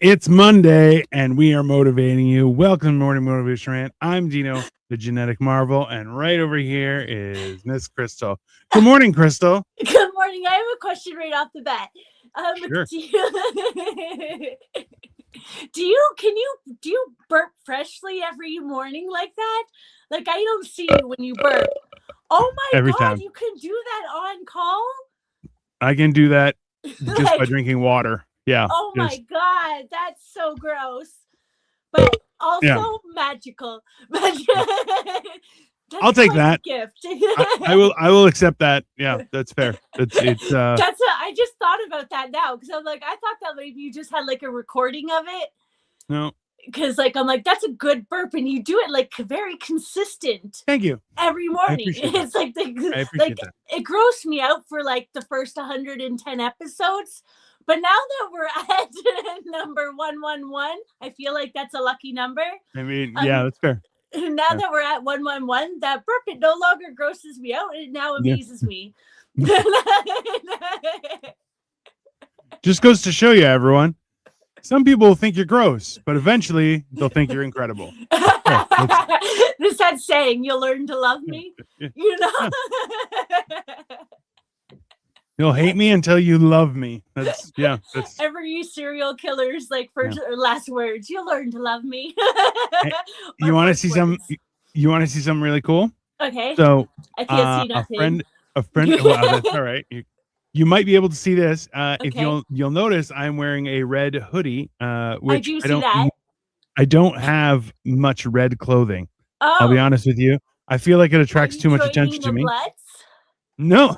It's Monday, and we are motivating you. Welcome to Morning Motivation Rant. I'm DIno, the genetic marvel, and right over here is Miss Crystal. Good morning, Crystal. Good morning. I have a question right off the bat. Sure. Do you burp freshly every morning like that? Like, I don't see you when you burp. Oh my Every God, time. you can do that on call? I can do that just by Like, drinking water. Yeah. oh my Just, God, that's so gross. But also yeah. magical. I'll That's take quite that. a gift. I will accept that. Yeah, that's fair. I just thought about that now because I'm like, I thought that maybe you just had like a recording of it. No. Because like I'm like, that's a good burp, and you do it like very consistent Thank you. every I morning. appreciate that. It's like I appreciate like that. it grossed me out for like the first 110 episodes. But now that we're at number 111, I feel like that's a lucky number. I mean, yeah, that's fair. Now Yeah. that we're at 111, that burp, it no longer grosses me out. It now Yeah. amazes me. Just goes to show you, everyone. Some people will think you're gross, but eventually they'll think you're incredible. There's that saying, you'll learn to love me. You know? You'll hate me until you love me. That's every serial killer's like first or last words. You'll learn to love me. You want to see some? You want to see something really cool? Okay. So I can't see nothing. a friend. Wow, that's all right. You might be able to see this. If Okay. you'll notice, I'm wearing a red hoodie. Which that. I don't have much red clothing. Oh. I'll be honest with you. I feel like it attracts too much attention to me. Bloods? No.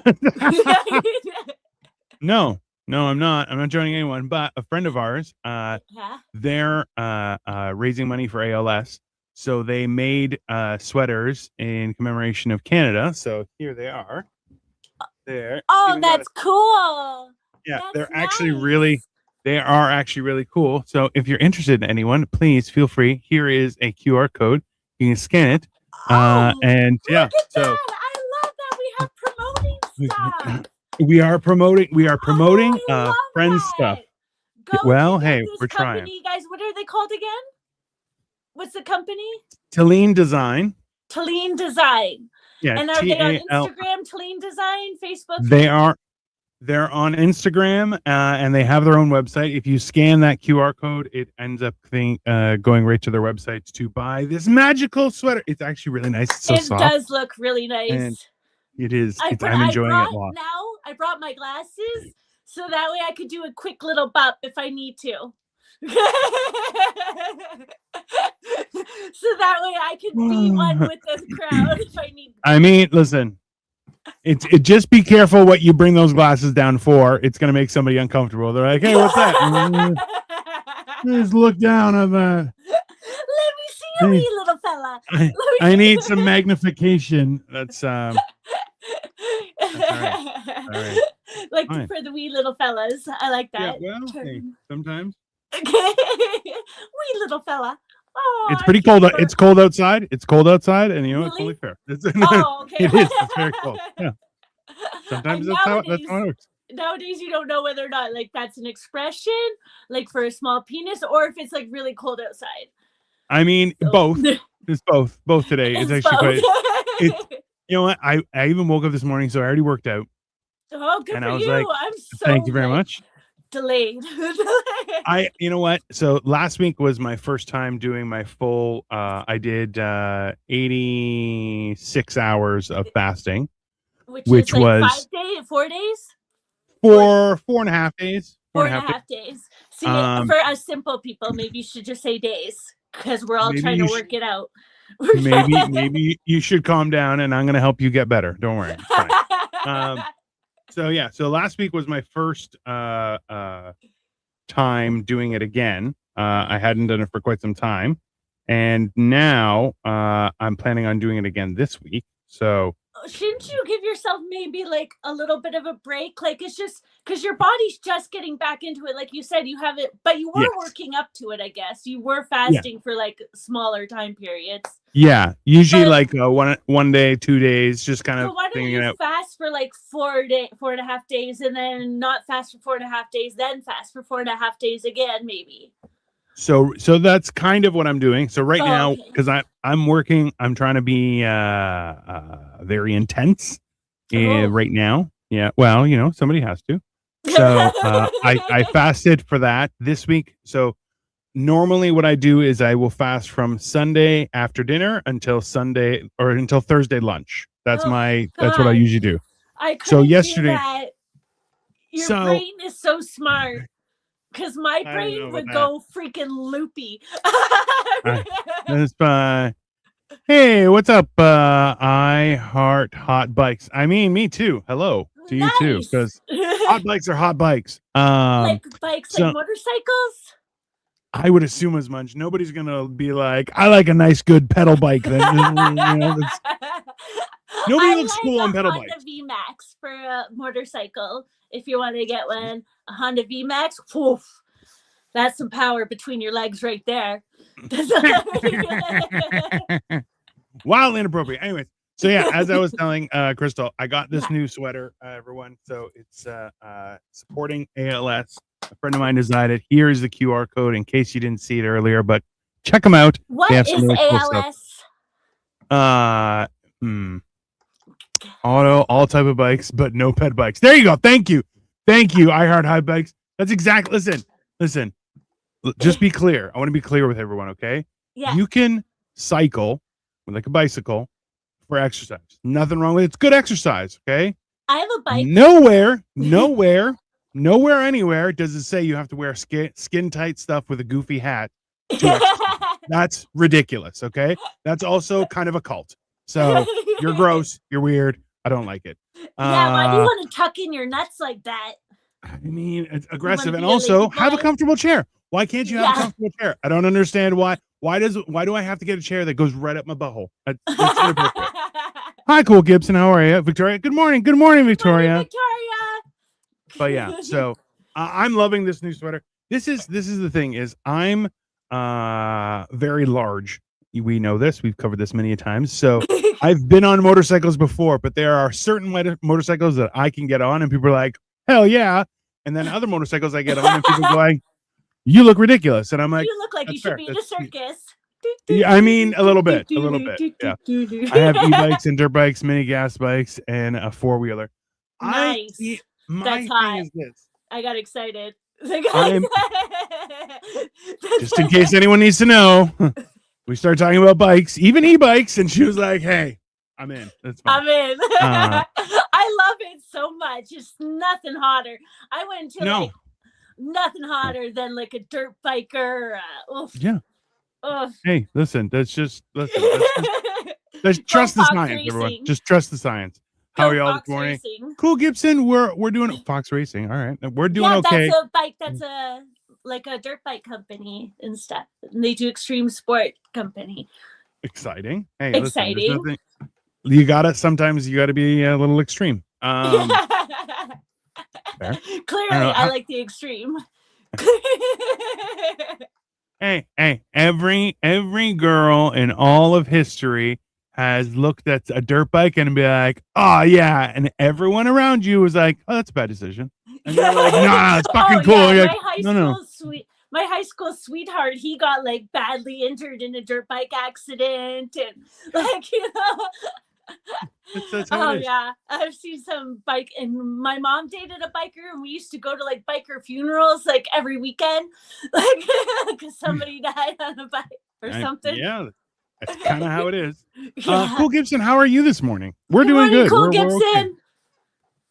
No, I'm not. I'm not joining anyone, but a friend of ours, they're raising money for ALS. So they made sweaters in commemoration of Canada. So here they are. There. Oh, that's cool. Yeah, that's they're nice. they are actually really cool. So if you're interested in anyone, please feel free. Here is a QR code. You can scan it. And yeah, look at that. I love that we have promoting stuff. We are promoting friends stuff. Well, hey, we're trying. Guys, what are they called again? What's the company? Talene Design. Talene Design. Yeah. And are they on Instagram, Talene Design, Facebook? They're on Instagram, and they have their own website. If you scan that QR code, it ends up going right to their website to buy this magical sweater. It's actually really nice. It's so soft. It does look really nice. And it is. I'm enjoying it a lot. Now I brought my glasses so that way I could do a quick little bump if I need to. So that way I could be one with this crowd if I need to. I mean, listen. Just be careful what you bring those glasses down for. It's going to make somebody uncomfortable. They're like, "Hey, what's that?" Just look down on that. Let me see a wee little fella. I need some magnification. That's all right. Like for the wee little fellas. I like that. Yeah, well, hey, sometimes. Wee little fella. Oh, it's pretty cold. It's cold outside. It's cold outside, and you know it's only fair. Okay. It is. It's very cold. Yeah. Sometimes that's how it works. Nowadays, you don't know whether or not like that's an expression, like for a small penis, or if it's like really cold outside. I mean, both. It's both. Both today. It's actually quite. You know what? I even woke up this morning, so I already worked out. Oh, good for you! Like, I'm so thank you very much. Delayed. You know what? So last week was my first time doing my full. I did 86 hours of fasting, which was 4 days. 4.5 days. 4.5 days. See, for us simple people, maybe you should just say days because we're all trying to work it out. Maybe you should calm down, and I'm going to help you get better. Don't worry. It's fine. So last week was my first time doing it again. I hadn't done it for quite some time, and now I'm planning on doing it again this week. So shouldn't you give yourself maybe like a little bit of a break? Like it's just because your body's just getting back into it. Like you said, you haven't, but you were Yes. working up to it, I guess. You were Yeah. fasting for like smaller time periods. Yeah. Usually But- like 1 day, 2 days, just kind So of why don't thinking you it out. fast for like 4.5 days, and then not fast for 4.5 days, then fast for 4.5 days again, maybe. So that's kind of what I'm doing. So right now, okay. because I'm working, I'm trying to be very intense right now. Yeah. Well, you know, somebody has to. So I fasted for that this week. So normally what I do is I will fast from Sunday after dinner until Sunday or until Thursday lunch. That's that's what I usually do. I couldn't So yesterday, do that. Your brain is so smart. Because my brain would go freaking loopy. That's fine. Hey, what's up? I heart hot bikes. I mean, me too. Hello to you too, because hot bikes are hot bikes. Like bikes, like motorcycles. I would assume as much. Nobody's gonna be like, I like a nice, good pedal bike. Nobody looks cool on pedal bikes. Honda VMAX for a motorcycle. If you want to get one, a Honda VMAX. Woof. That's some power between your legs right there. Wildly inappropriate. Anyways, so yeah, as I was telling Crystal, I got this new sweater, everyone. So it's supporting ALS. A friend of mine designed it. Here is the QR code in case you didn't see it earlier, but check them out. What is really ALS? Cool all type of bikes, but no ped bikes. There you go. Thank you. I heart high bikes. That's exactly. Listen. Just be clear. I want to be clear with everyone, okay? Yeah. You can cycle with like a bicycle for exercise. Nothing wrong with it. It's good exercise, okay? I have a bike. Nowhere, anywhere does it say you have to wear skin tight stuff with a goofy hat to exercise. That's ridiculous, okay? That's also kind of a cult. So you're gross. You're weird. I don't like it. Yeah, why do you want to tuck in your nuts like that? I mean, it's aggressive. And also have a comfortable chair. Why can't you have a comfortable chair? I don't understand why. Why do I have to get a chair that goes right up my butthole? That's inappropriate. Hi, Cool Gibson. How are you, Victoria? Good morning, Victoria. Morning, Victoria. But yeah, so I'm loving this new sweater. This is the thing is I'm very large. We know this. We've covered this many times. So I've been on motorcycles before, but there are certain motorcycles that I can get on, and people are like, "Hell yeah!" And then other motorcycles I get on, and people are like, "You look ridiculous," and I'm like, "You look like you should be in a circus." Yeah, I mean a little bit. Yeah, I have e-bikes and dirt bikes, mini gas bikes, and a 4-wheeler. Nice. My thing is this. I got excited. Just in case anyone needs to know, we started talking about bikes, even e-bikes, and she was like, "Hey, I'm in. That's fine. I'm in." I love it so much. It's nothing hotter. I went to like nothing hotter than like a dirt biker. Yeah. Hey, listen. Let's trust the science, everyone. Just trust the science. How are y'all this morning? Racing. Cool Gibson. We're doing Fox Racing. All right, we're doing okay. That's a bike. That's a dirt bike company and stuff. And they do extreme sport company. Exciting. Hey, exciting. Listen, sometimes you gotta be a little extreme. Clearly, I like the extreme. Hey, every girl in all of history has looked at a dirt bike and be like, "Oh yeah," and everyone around you was like, "Oh, that's a bad decision." And you're like, "Nah, it's fucking cool." Yeah, my high school sweetheart, he got like badly injured in a dirt bike accident, and like That's yeah, I've seen some bike, and my mom dated a biker, and we used to go to like biker funerals like every weekend, like because somebody died on a bike or something. Yeah, that's kind of how it is. Cool Gibson, how are you this morning? We're doing good. Cool Gibson.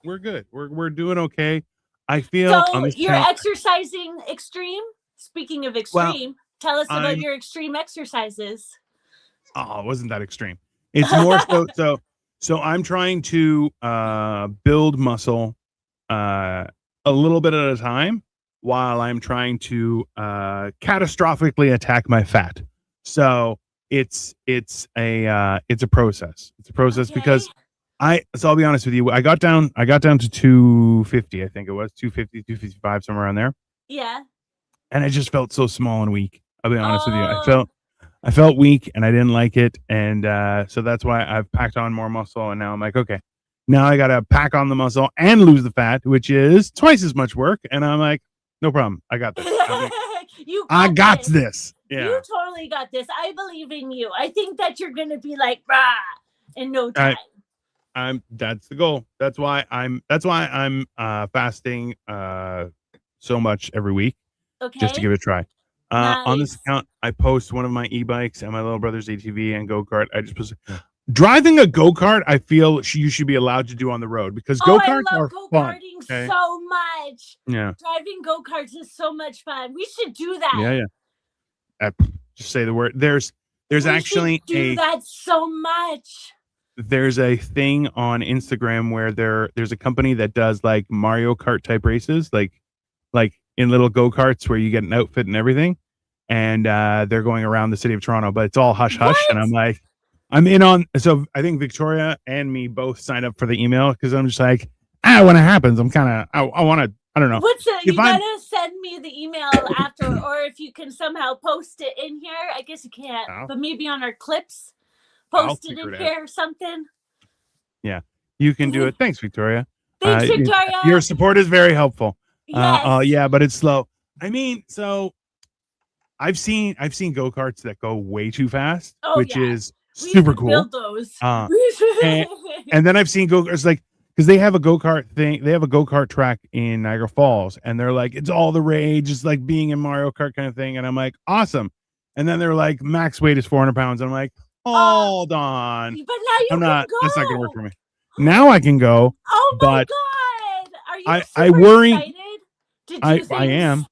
We're good. We're doing okay. I feel so you're exercising extreme. Speaking of extreme, tell us about your extreme exercises. Oh, it wasn't that extreme. It's more so I'm trying to build muscle a little bit at a time while I'm trying to catastrophically attack my fat. So it's a process. It's a process because So I'll be honest with you. I got down to 250. I think it was 250, 255, somewhere around there. Yeah. And I just felt so small and weak. I'll be honest with you. I felt weak and I didn't like it. And so that's why I've packed on more muscle. And now I'm like, okay, now I got to pack on the muscle and lose the fat, which is twice as much work. And I'm like, no problem. I got this. I got this. Yeah. You totally got this. I believe in you. I think that you're going to be like, rah, in no time. That's the goal. That's why I'm fasting so much every week. Okay. Just to give it a try. Nice. On this account, I post one of my e-bikes and my little brother's ATV and go-kart. I just post driving a go-kart. I feel you should be allowed to do on the road because go-karts are fun. Okay? So much. Yeah. Driving go-karts is so much fun. We should do that. Yeah. Just say the word. There's actually do that so much. There's a thing on Instagram where there's a company that does like Mario Kart type races, like in little go-karts where you get an outfit and everything. And they're going around the city of Toronto, but it's all hush hush. And I'm like, I'm in on. So I think Victoria and me both signed up for the email because I'm just like, when it happens, I'm kind of, I want to, I don't know. You gotta send me the email after, or if you can somehow post it in here. I guess you can't, but maybe on our clips, post it in here or something. Yeah, you can do it. Thanks, Victoria. Thanks, Victoria. Your support is very helpful. Yes. Yeah, but it's slow. I mean, so I've seen go-karts that go way too fast, which is super cool. Build those. And then I've seen go-karts like, because they have a go-kart thing. They have a go-kart track in Niagara Falls, and they're like, it's all the rage. It's like being in Mario Kart kind of thing. And I'm like, awesome. And then they're like, max weight is 400 pounds. And I'm like, hold on. But now you can go. That's not going to work for me. Now I can go. Oh my God. Are you I worry. Excited? I am.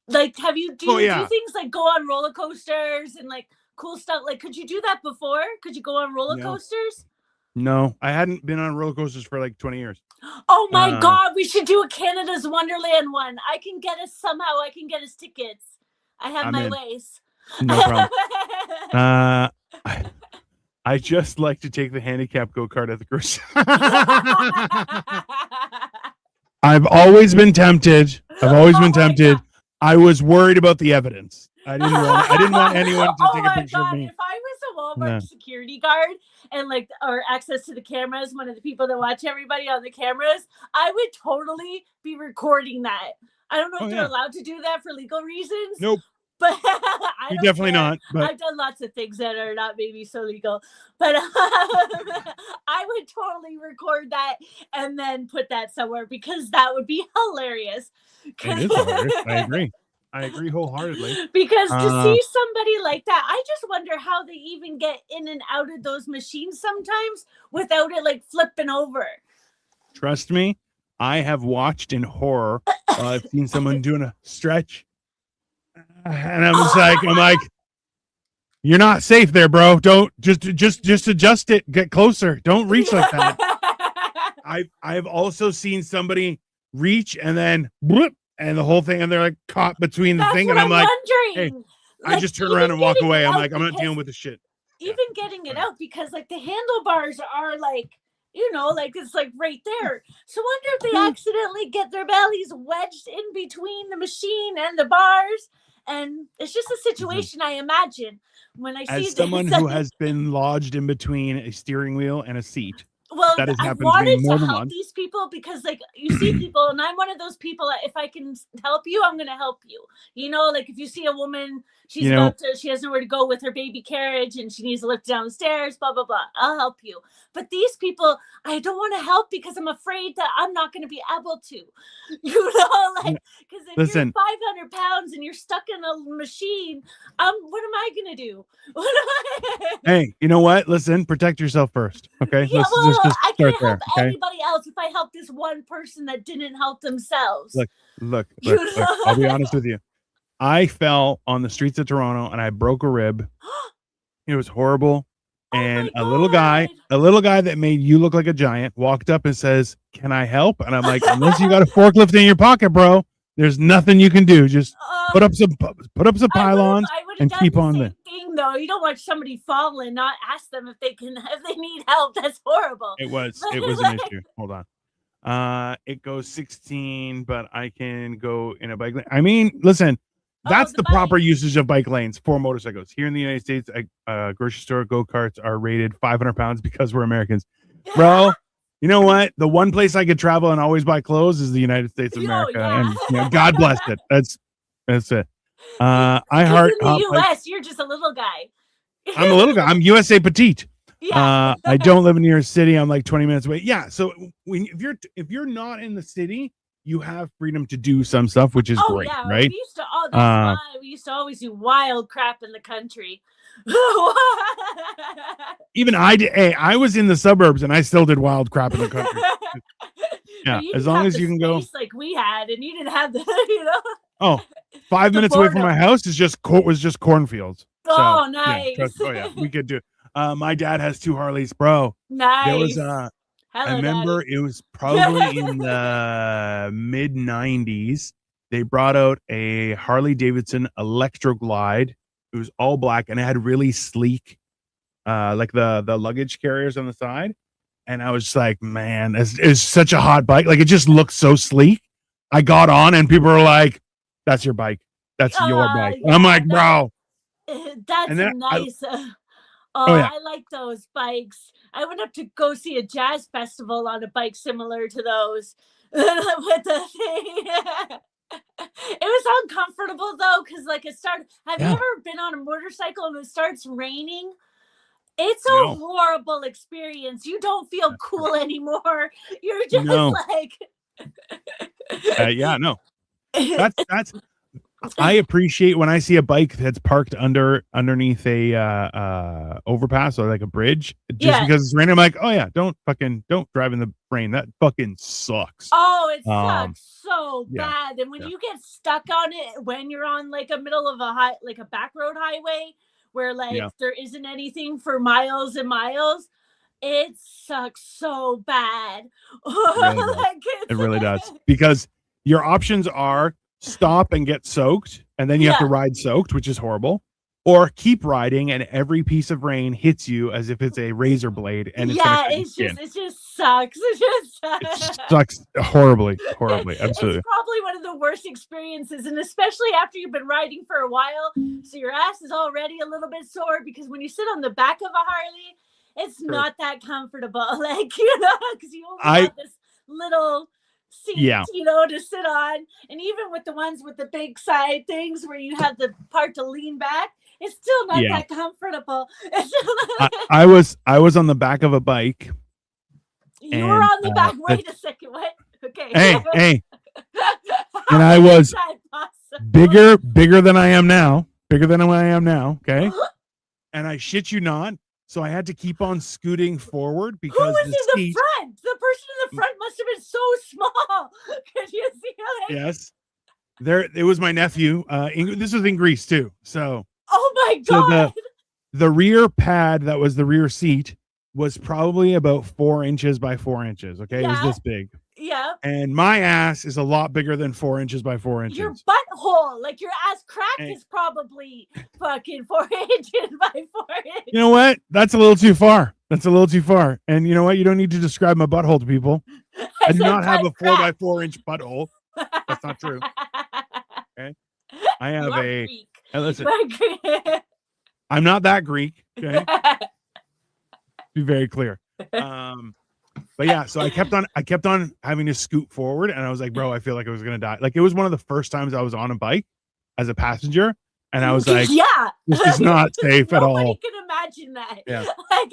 Like, do you do things like go on roller coasters and like cool stuff? Like, could you do that before? Could you go on roller coasters? No, I hadn't been on roller coasters for like 20 years. Oh my God, we should do a Canada's Wonderland one. I can get us tickets. I have my ways. No problem. I just like to take the handicap go-kart at the grocery. I've always been tempted. I was worried about the evidence. I didn't want anyone to take a picture of me. If I was a Walmart security guard and or access to the cameras, one of the people that watch everybody on the cameras, I would totally be recording that. I don't know if they're allowed to do that for legal reasons. Nope. But You're definitely not. But I've done lots of things that are not maybe so legal. But I would totally record that and then put that somewhere because that would be hilarious. It is hilarious. I agree wholeheartedly. Because to see somebody like that, I just wonder how they even get in and out of those machines sometimes without it like flipping over. Trust me, I have watched in horror. I've seen someone doing a stretch. And I'm like, you're not safe there, bro. Don't just adjust it. Get closer. Don't reach like that. I've also seen somebody reach and then whoop, and the whole thing, and they're like caught between the thing, and I'm like, hey, I just turn around and walk away. I'm like, I'm not dealing with the shit. Even getting it out because like the handlebars are like, like it's like right there. So wonder if they accidentally get their bellies wedged in between the machine and the bars. And it's just a situation I imagine when I see as someone who has been lodged in between a steering wheel and a seat. Well, I wanted to help these people because, like, you see people, and I'm one of those people that if I can help you, I'm going to help you. Like if you see a woman, she has nowhere to go with her baby carriage and she needs to lift downstairs, blah, blah, blah. I'll help you. But these people, I don't want to help because I'm afraid that I'm not going to be able to, because if you're 500 pounds and you're stuck in a machine, what am I going to do? Hey, you know what? Listen, protect yourself first. Okay. Yeah, I can't help anybody else if I help this one person that didn't help themselves. Look, I'll be honest with you. I fell on the streets of Toronto and I broke a rib. It was horrible. And a little guy that made you look like a giant walked up and says, "Can I help?" And I'm like, "Unless you got a forklift in your pocket, bro, There's nothing you can do. Just put up some pylons and keep on there. Thing though, you don't watch somebody fall and not ask them if they need help. That's horrible. It was an issue. Hold on. It goes 16, but I can go in a bike lane. I mean, listen, that's the proper usage of bike lanes for motorcycles. Here in the United States, grocery store go-karts are rated 500 pounds because we're Americans. Bro, you know what? The one place I could travel and always buy clothes is the United States of America. And God bless it. That's it. I heart in the US, you're just a little guy. I'm a little guy. I'm USA petite. Yeah. I don't live in New York City. I'm like 20 minutes away. Yeah. So if you're not in the city, you have freedom to do some stuff, which is great, right? We used to always do wild crap in the country. Even I did. Hey, I was in the suburbs and I still did wild crap in the country. Yeah, as long as you can go. Like we had, and you didn't have the, 5 minutes away from my house was just cornfields. Oh, so, nice. Yeah, we could do. My dad has 2 Harleys, bro. Nice. There was I remember it was probably in the mid 90s. They brought out a Harley Davidson Electro Glide. It was all black and it had really sleek, like the luggage carriers on the side. And I was just like, man, it's such a hot bike. Like it just looks so sleek. I got on and people were like, "That's your bike. That's your bike." And I'm like, bro, that's nice. I like those bikes. I went up to go see a jazz festival on a bike similar to those. With the thing. It was uncomfortable though, because like it started. Have you ever been on a motorcycle and it starts raining? It's a horrible experience. You don't feel cool anymore. You're just like no. That's I appreciate when I see a bike that's parked underneath a overpass or like a bridge just because it's raining. I'm like, oh yeah, don't drive in the rain. That fucking sucks. Oh, it sucks so bad. And when you get stuck on it when you're on like a middle of a back road highway where like there isn't anything for miles and miles, it sucks so bad. It really does. Because your options are stop and get soaked, and then you have to ride soaked, which is horrible, or keep riding and every piece of rain hits you as if it's a razor blade and it just sucks. It sucks horribly. Absolutely. It's probably one of the worst experiences, and especially after you've been riding for a while, so your ass is already a little bit sore because when you sit on the back of a Harley, it's not that comfortable, like because you only have this little seat, to sit on. And even with the ones with the big side things where you have the part to lean back, it's still not that comfortable. I was on the back of a bike. You were on the back. Wait a second. What? Okay. Hey. And I was bigger than I am now. Okay. And I shit you not. So I had to keep on scooting forward because who was in the front? The person in the front must have been so small. Could you see how Yes. It was my nephew. This was in Greece too. So oh my God. So the rear pad that was the rear seat was probably about 4 inches by 4 inches. Okay. It was this big. Yeah. And my ass is a lot bigger than 4 inches by 4 inches. Your butthole, like your ass crack is probably fucking 4 inches by 4 inches. You know what? That's a little too far. And you know what? You don't need to describe my butthole to people. I do not have a 4 by 4 inch butthole. That's not true. Okay. I have listen. I'm not that Greek. Okay. Be very clear. But yeah, so I kept on having to scoot forward, and I was like, bro, I feel like I was gonna die. Like it was one of the first times I was on a bike as a passenger, and I was like, this is not safe at all. Nobody can imagine that. Yeah. Like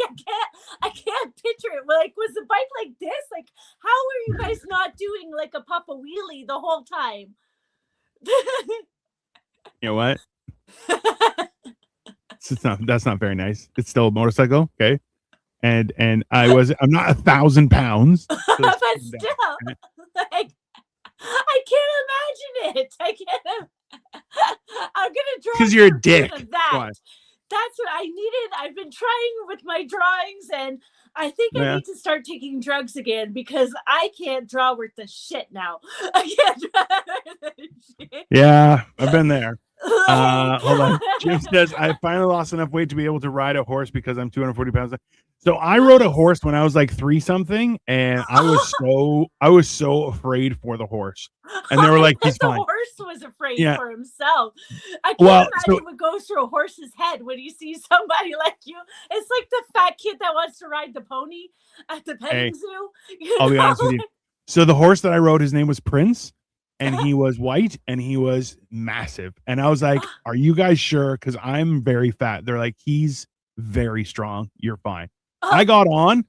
I can't picture it. Like, was the bike like this? Like, how were you guys not doing like a Papa Wheelie the whole time? You know what? That's not very nice. It's still a motorcycle, okay? And I'm not 1,000 pounds. So but still, like, I can't imagine it. I'm gonna draw because you're a dick. That's what I needed. I've been trying with my drawings, and I think I need to start taking drugs again because I can't draw worth the shit now. I can't draw worth the shit. Yeah, I've been there. Hold on. Jim says, I finally lost enough weight to be able to ride a horse because I'm 240 pounds. So I rode a horse when I was like 3 something, and I was so afraid for the horse. And they were like, he's fine. The horse was afraid for himself. I can't imagine what goes through a horse's head when you see somebody like you. It's like the fat kid that wants to ride the pony at the petting zoo. I'll be honest with you. So the horse that I rode, his name was Prince. And he was white and he was massive. And I was like, are you guys sure? Because I'm very fat. They're like, he's very strong. You're fine. I got on.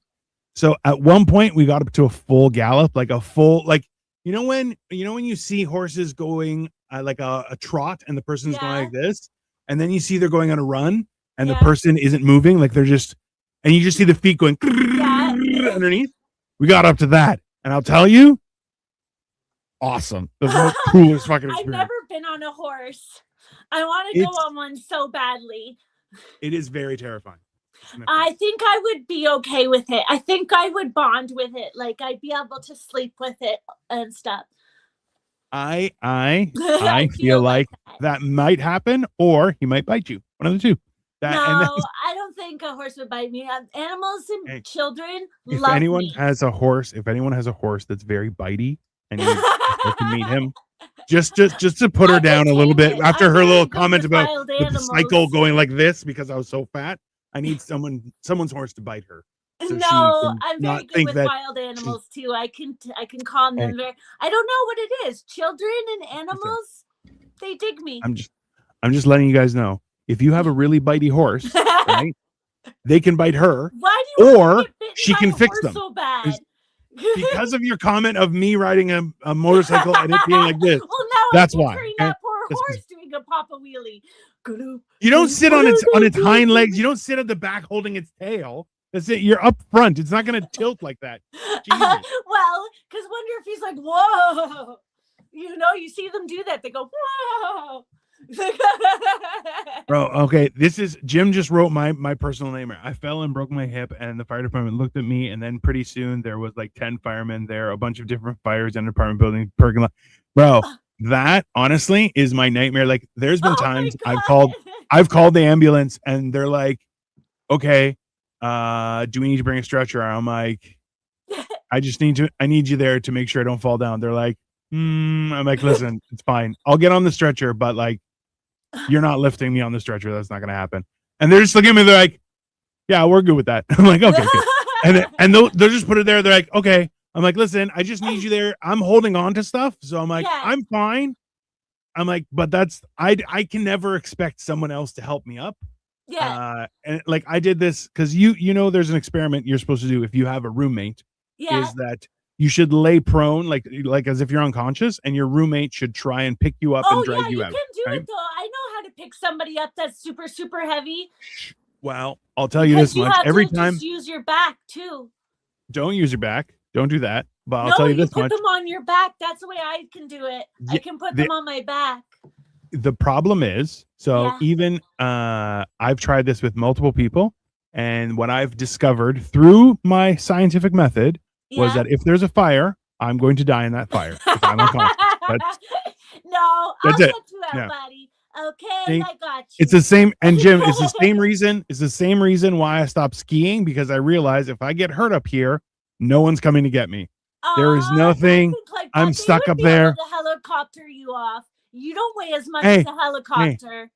So at one point we got up to a full gallop, like a full, like, when you see horses going like a trot and the person's going like this, and then you see they're going on a run and the person isn't moving, like they're just, and you just see the feet going underneath. We got up to that. And I'll tell you, awesome. That's the coolest fucking experience. I've never been on a horse. I want to go on one so badly. It is very terrifying. I think I would be okay with it. I think I would bond with it. Like I'd be able to sleep with it and stuff. I feel like that might happen, or he might bite you. One of the two. I don't think a horse would bite me. Animals and children if love anyone me. has a horse that's very bitey, and you can meet him, just to put her down a little bit after her little comment about the cycle going like this because I was so fat. I need someone's horse to bite her. So I'm very good with wild animals too. I can calm them very. I don't know what it is. Children and animals, they dig me. I'm just letting you guys know. If you have a really bitey horse, right? They can bite her, or she can fix them. So bad? Because of your comment of me riding a motorcycle and it being like this. Well, now that's why. That poor horse doing a papa wheelie. You don't sit on its hind legs. You don't sit at the back holding its tail. That's it. You're up front. It's not going to tilt like that. Well, because wonder if he's like, whoa. You see them do that. They go, whoa. Bro, okay, this is Jim just wrote my personal name. I fell and broke my hip, and the fire department looked at me, and then pretty soon there was like 10 firemen there, a bunch of different fires in the apartment building, parking lot. Bro, that honestly is my nightmare. Like, there's been times I've called the ambulance, and they're like, okay, do we need to bring a stretcher? I'm like, I need you there to make sure I don't fall down. They're like, I'm like, listen, it's fine. I'll get on the stretcher, but like, you're not lifting me on the stretcher. That's not going to happen. And they're just looking at me. They're like, yeah, we're good with that. I'm like, okay, good. And they'll just put it there. They're like, okay. I'm like, listen, I just need you there. I'm holding on to stuff. So I'm like, I'm fine. I'm like, but I can never expect someone else to help me up. Yeah. And like, I did this because there's an experiment you're supposed to do if you have a roommate. Is that you should lay prone, like as if you're unconscious, and your roommate should try and pick you up and drag you out. You can do it though. I know how to pick somebody up that's super, super heavy. Well, I'll tell you this much. Every time, just use your back too. Don't use your back. Don't do that. But I'll tell you this much. Put them on your back. That's the way I can do it. I can put them on my back. The problem is, even I've tried this with multiple people, and what I've discovered through my scientific method was that if there's a fire, I'm going to die in that fire. If I'm unconscious. I'll get you out, buddy. Okay, I got you. It's the same, and Jim, it's the same reason. It's the same reason why I stopped skiing, because I realized if I get hurt up here, no one's coming to get me. There is nothing. I'm stuck up there. To helicopter you off. You don't weigh as much as a helicopter.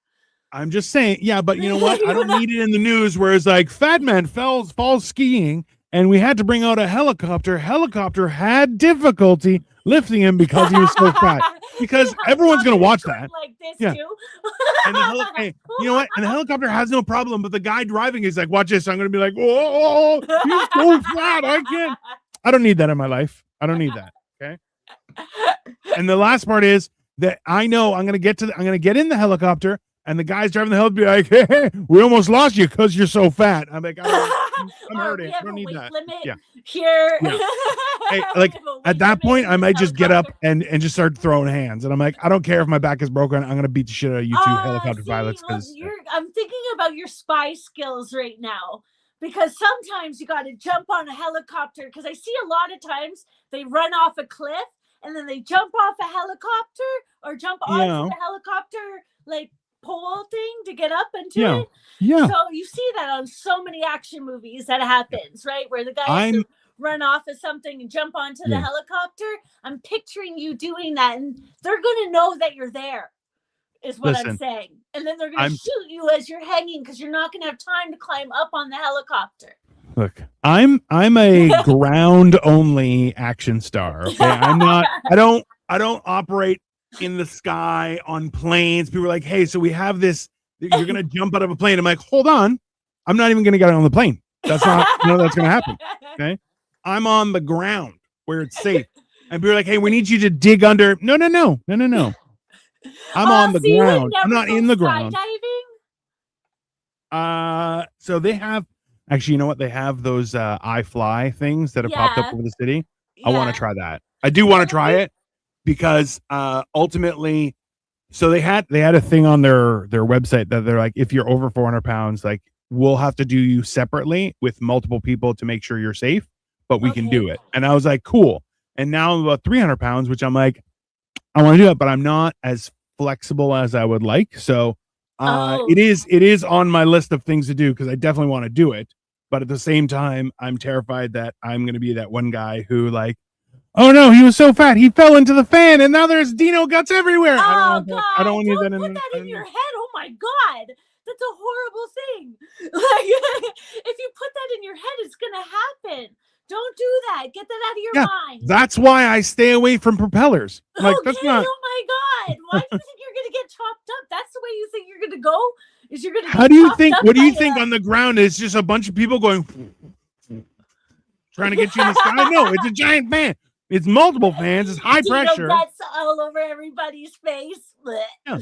I'm just saying, but you know what? I don't need it in the news where it's like fat man falls skiing. And we had to bring out a helicopter. Helicopter had difficulty lifting him because he was so fat. Because everyone's going to watch that. Like this too. And you know what? And the helicopter has no problem. But the guy driving is like, watch this. I'm going to be like, whoa, he's so fat. I don't need that in my life. I don't need that. Okay. And the last part is that I know I'm going to get in the helicopter. And the guys driving the helicopter be like, hey, we almost lost you because you're so fat. I'm like, I'm hurting. I don't need that. Here. Yeah. Hey, like at that point, I might just get up and just start throwing hands. And I'm like, I don't care if my back is broken. I'm gonna beat the shit out of you two helicopter pilots. I'm thinking about your spy skills right now. because sometimes you got to jump on a helicopter, because I see a lot of times they run off a cliff and then they jump off a helicopter or jump onto the helicopter like pole thing to get up into it. Yeah. So you see that on so many action movies that happens, right? Where the guy has to run off of something and jump onto the helicopter. I'm picturing you doing that, and they're going to know that you're there, is what I'm saying. And then they're going to shoot you as you're hanging, because you're not going to have time to climb up on the helicopter. Look, I'm a ground only action star. Okay. I'm not, I don't operate in the sky on planes. People are like, hey, so we have this, you're going to jump out of a plane. I'm like, hold on. I'm not even going to get on the plane. That's not, that's going to happen. Okay. I'm on the ground where it's safe. And people are like, hey, we need you to dig under. No. I'm on the ground. I'm not in the ground. So they have, actually, you know what? They have those iFly things that have popped up over the city. I want to try that. I do want to try it because ultimately, so they had a thing on their website that they're like, if you're over 400 pounds, like we'll have to do you separately with multiple people to make sure you're safe, but we can do it. And I was like, cool. And now I'm about 300 pounds, which I'm like, I want to do it, but I'm not as flexible as I would like. So it is on my list of things to do, because I definitely want to do it. But at the same time, I'm terrified that I'm going to be that one guy who like, oh no, he was so fat, he fell into the fan, and now there's DIno guts everywhere. Oh, God, I don't want that in your head. Oh my God, that's a horrible thing. Like, if you put that in your head, it's going to happen. Don't do that. Get that out of your mind. That's why I stay away from propellers. Like, that's not. Oh my God. Why do you think you're going to get chopped up? That's the way you think you're going to go? Is you're going to How do you think? What do you think on the ground is just a bunch of people going trying to get you in the sky? No, it's a giant fan. It's multiple fans. It's high pressure. That's all over everybody's face. Yeah.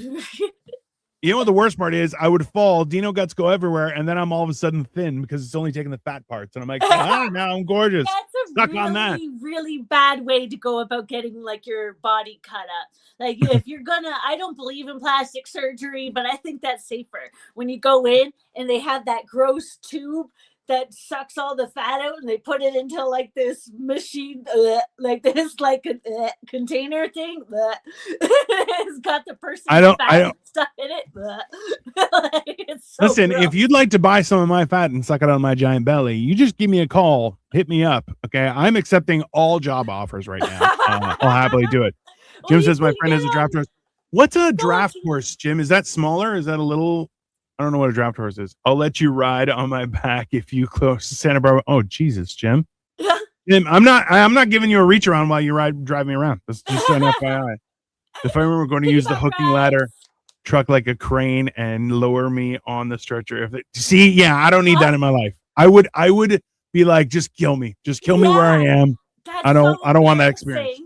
You know what the worst part is? I would fall, DIno guts go everywhere, and then I'm all of a sudden thin because it's only taking the fat parts. And I'm like, now I'm gorgeous. That's a really bad way to go about getting like your body cut up. Like if you're gonna, I don't believe in plastic surgery, but I think that's safer. When you go in and they have that gross tube that sucks all the fat out, and they put it into like this machine, like this, like a container thing. It's got the person stuck in it. It's so listen, gross. If you'd like to buy some of my fat and suck it on my giant belly, you just give me a call, hit me up. Okay, I'm accepting all job offers right now. I'll happily do it. Jim says my friend has a draft horse. What's a draft horse, Jim? Is that smaller? Is that a little? I don't know what a draft horse is. I'll let you ride on my back if you close to Santa Barbara. Oh, Jesus, Jim. Jim, I'm not giving you a reach around while you drive me around. That's just an FYI. If I remember going to use the hooking ladder, truck like a crane and lower me on the stretcher. I don't need that in my life. I would be like, just kill me. Just kill me where I am. I don't want that experience.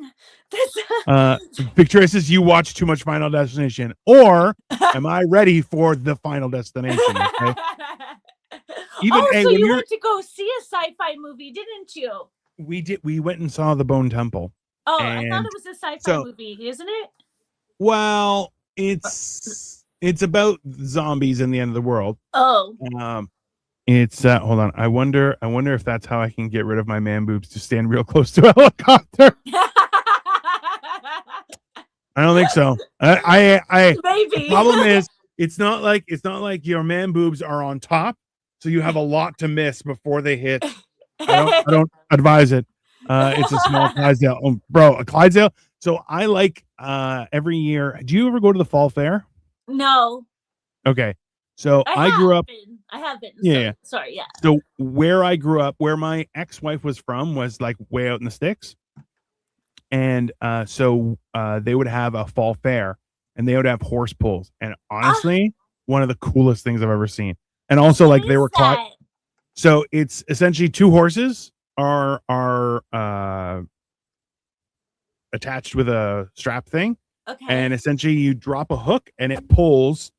Victoria says you watch too much Final Destination, or am I ready for the Final Destination? Okay. So you went to go see a sci-fi movie, didn't you? We did. We went and saw The Bone Temple. Oh, I thought it was a sci-fi movie, isn't it? Well, it's about zombies and the end of the world. Oh. It's hold on. I wonder if that's how I can get rid of my man boobs to stand real close to a helicopter. I don't think so. I maybe. The problem is it's not like your man boobs are on top, so you have a lot to miss before they hit. I don't advise it. It's a small Clydesdale. Oh, bro, a Clydesdale. So I like every year. Do you ever go to the fall fair? No. Okay. So I grew up. I haven't. Yeah. Sorry. Yeah. So where I grew up, where my ex-wife was from, was like way out in the sticks. And so they would have a fall fair, and they would have horse pulls. And honestly, one of the coolest things I've ever seen. And also, like, they were caught. So it's essentially two horses are attached with a strap thing. Okay. And essentially, you drop a hook, and it pulls.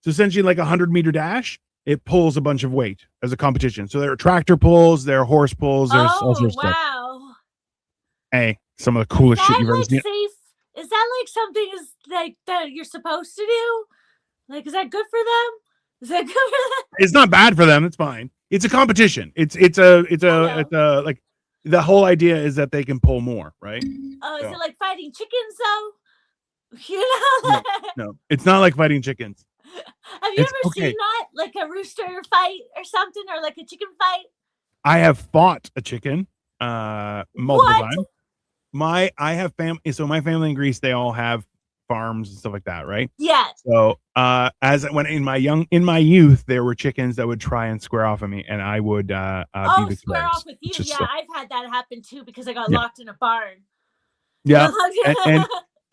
So essentially, like 100-meter dash, it pulls a bunch of weight as a competition. So there are tractor pulls, there are horse pulls, there's all sorts of stuff. Hey, some of the coolest shit you've ever seen. Is that like something that you're supposed to do? Like, is that good for them? Is that good for them? It's not bad for them. It's fine. it's a competition. It's a like the whole idea is that they can pull more, right? Oh, is it like fighting chickens though? No, it's not like fighting chickens. Have you ever seen that, like a rooster fight or something, or like a chicken fight? I have fought a chicken multiple times. I have family, so my family in Greece, they all have farms and stuff like that, right? Yeah. So when in my youth, there were chickens that would try and square off of me, and I would be victorious. Square off with you. Yeah, I've had that happen too because I got locked in a barn. Yeah,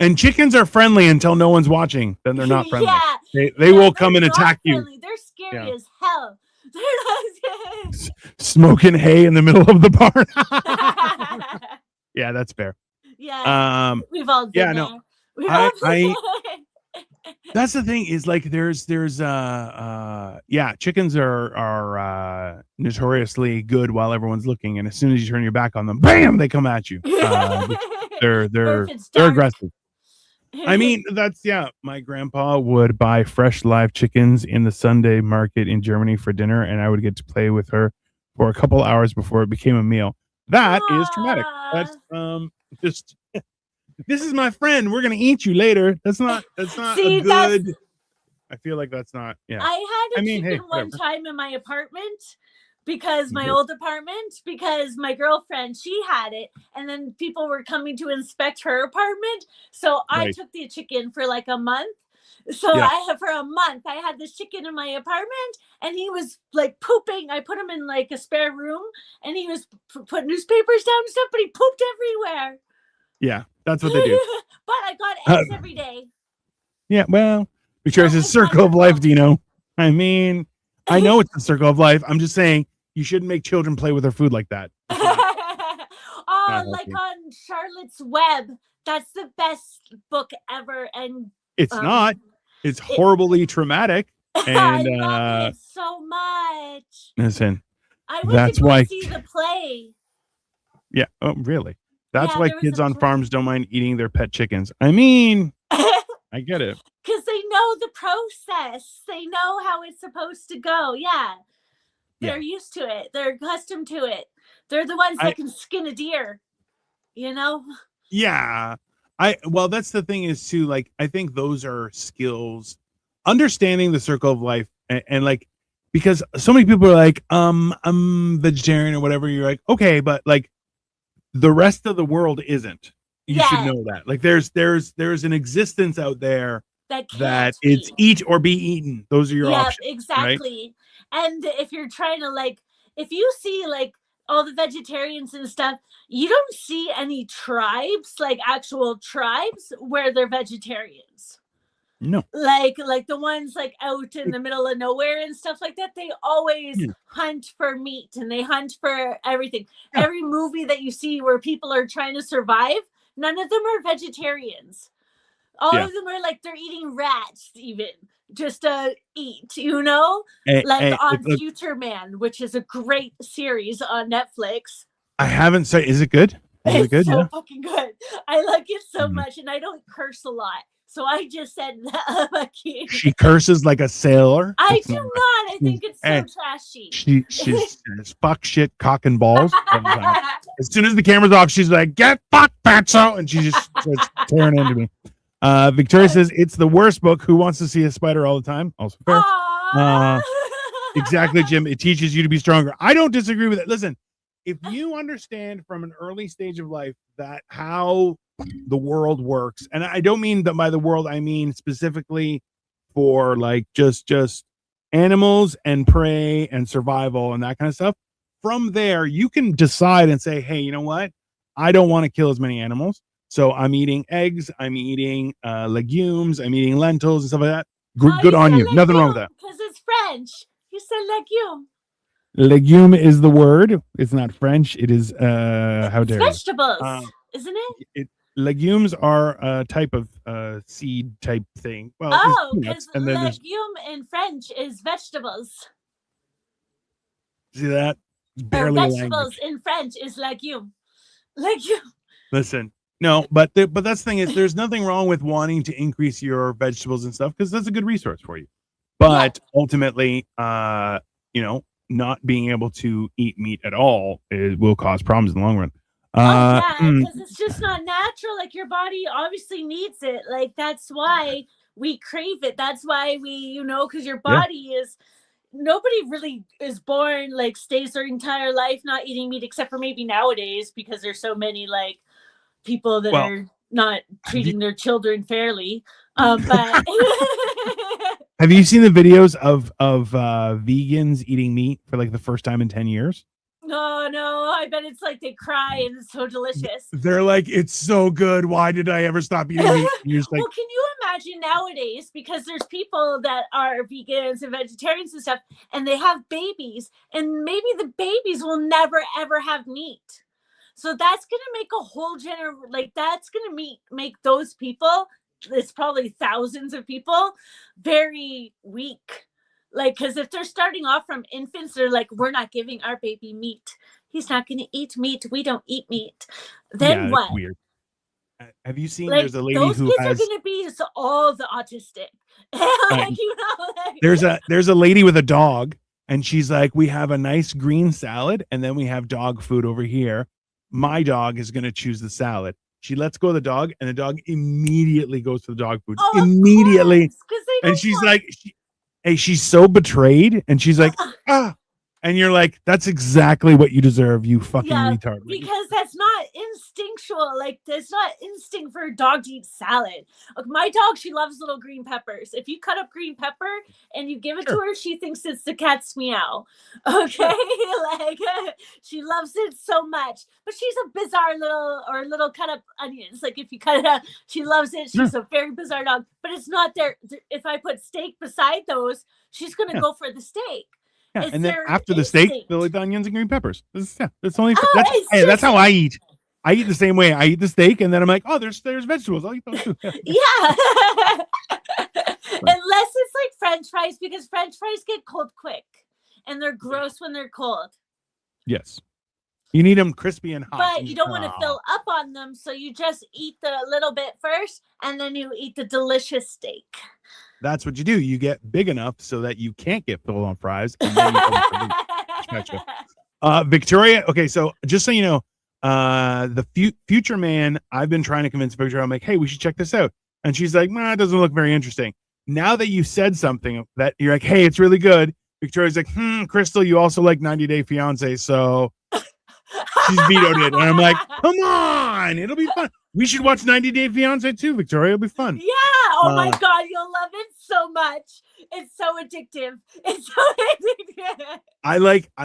and chickens are friendly until no one's watching. Then they're not friendly. They will come and attack you. They're scary as hell. Smoking hay in the middle of the barn. Yeah, that's fair. Yeah, we've all been there. That's the thing is like there's chickens are notoriously good while everyone's looking, and as soon as you turn your back on them, bam, they come at you. They're aggressive. I mean, my grandpa would buy fresh live chickens in the Sunday market in Germany for dinner, and I would get to play with her for a couple hours before it became a meal. That is traumatic. That's just this is my friend. We're gonna eat you later. That's not a good. I feel like that's not. Yeah. I had a chicken one time in my apartment because my old apartment, because my girlfriend, she had it, and then people were coming to inspect her apartment. So I took the chicken for like a month. So for a month, I had this chicken in my apartment, and he was like pooping. I put him in like a spare room, and he was putting newspapers down and stuff, but he pooped everywhere. Yeah, that's what they do. But I got eggs every day. Yeah, well, because it's a circle of life, DIno. I mean, I know it's the circle of life. I'm just saying you shouldn't make children play with their food like that. Like on Charlotte's Web. That's the best book ever. And it's not. It's horribly traumatic. And I love it so much. Listen, I wish you could see the play. Yeah. Oh, really? That's why kids on farms don't mind eating their pet chickens. I mean, I get it. Because they know the process. They know how it's supposed to go. Yeah. They're used to it. They're accustomed to it. They're the ones that can skin a deer, you know? Yeah. Well, that's the thing is too, like, I think those are skills, understanding the circle of life and like, because so many people are like, I'm vegetarian or whatever. You're like, okay, but like the rest of the world isn't. You should know that. Like there's an existence out there that it's eat or be eaten. Those are your options. Exactly. Right? And if you're trying to like, if you see like all the vegetarians and stuff, you don't see any tribes, like actual tribes where they're vegetarians. No. Like the ones like out in the middle of nowhere and stuff like that, they always hunt for meat and they hunt for everything. Yeah. Every movie that you see where people are trying to survive, none of them are vegetarians. All of them are like they're eating rats even just to eat, you know? On Future Man, which is a great series on Netflix. I haven't said, is it good? Is it good? So fucking good. I like it so much and I don't curse a lot. So I just said she curses like a sailor. I do not. I think it's so trashy. She's fuck shit cock and balls. As soon as the camera's off, she's like, "Get fucked, fatso," and she just starts tearing into me. Victoria says it's the worst book. Who wants to see a spider all the time? Also fair. Exactly, Jim. It teaches you to be stronger. I don't disagree with it. Listen, if you understand from an early stage of life that how the world works, and I don't mean that by the world, I mean specifically for like just animals and prey and survival and that kind of stuff. From there, you can decide and say, hey, you know what? I don't want to kill as many animals. So I'm eating eggs, I'm eating legumes, I'm eating lentils and stuff like that. Good on you. Nothing wrong with that. Because it's French. You said legume. Legume is the word. It's not French. It is how dare vegetables, isn't it? Legumes are a type of seed type thing. Well, because legume in French is vegetables. See that? It's barely vegetables in French is legume. Legume. Listen, no, but that's the thing is there's nothing wrong with wanting to increase your vegetables and stuff because that's a good resource for you. But ultimately, not being able to eat meat at all will cause problems in the long run. Because it's just not natural. Like your body obviously needs it. Like that's why we crave it. That's why we, because your body is. Nobody really is born like stays their entire life not eating meat, except for maybe nowadays because there's so many like people that are not treating their children fairly. But have you seen the videos of vegans eating meat for like the first time in 10 years? No, I bet it's like they cry and it's so delicious. They're like, it's so good. Why did I ever stop eating meat? Well, can you imagine nowadays, because there's people that are vegans and vegetarians and stuff, and they have babies, and maybe the babies will never, ever have meat. So that's going to make a whole that's going to make those people, it's probably thousands of people, very weak. Like, because if they're starting off from infants, they're like, we're not giving our baby meat. He's not going to eat meat. We don't eat meat. Then what? Weird. Have you seen? Like, there's a lady those who kids has. Are going to be all the autistic. There's a lady with a dog, and she's like, we have a nice green salad, and then we have dog food over here. My dog is going to choose the salad. She lets go of the dog, and the dog immediately goes to the dog food. Immediately, and she's like. Hey, she's so betrayed, and she's like, and you're like, that's exactly what you deserve, you fucking retard. Because that's not instinctual. Like, there's not instinct for a dog to eat salad. Like, my dog, she loves little green peppers. If you cut up green pepper and you give it to her, she thinks it's the cat's meow. Okay, like she loves it so much. But she's a bizarre little cut up onions. Like if you cut it up, she loves it. She's a very bizarre dog. But it's not there. If I put steak beside those, she's gonna go for the steak. Yeah, and then after the steak, they'll eat the onions and green peppers. That's only. That's how I eat. I eat the same way. I eat the steak, and then I'm like, oh, there's vegetables. I'll eat those too. Yeah. Unless it's like French fries, because French fries get cold quick, and they're gross when they're cold. Yes. You need them crispy and hot. But you don't want to fill up on them, so you just eat the little bit first, and then you eat the delicious steak. That's what you do. You get big enough so that you can't get filled on fries. And then you Victoria. Okay, so just so you know, the future man, I've been trying to convince Victoria. I'm like, hey, we should check this out. And she's like, nah, it doesn't look very interesting. Now that you said something that you're like, hey, it's really good. Victoria's like, Crystal, you also like 90 Day Fiance. So she's vetoed it. And I'm like, come on, it'll be fun. We should watch 90 Day Fiance too, Victoria. It'll be fun. Yeah. Oh my God, you'll love it so much. It's so addictive. It's so addictive. I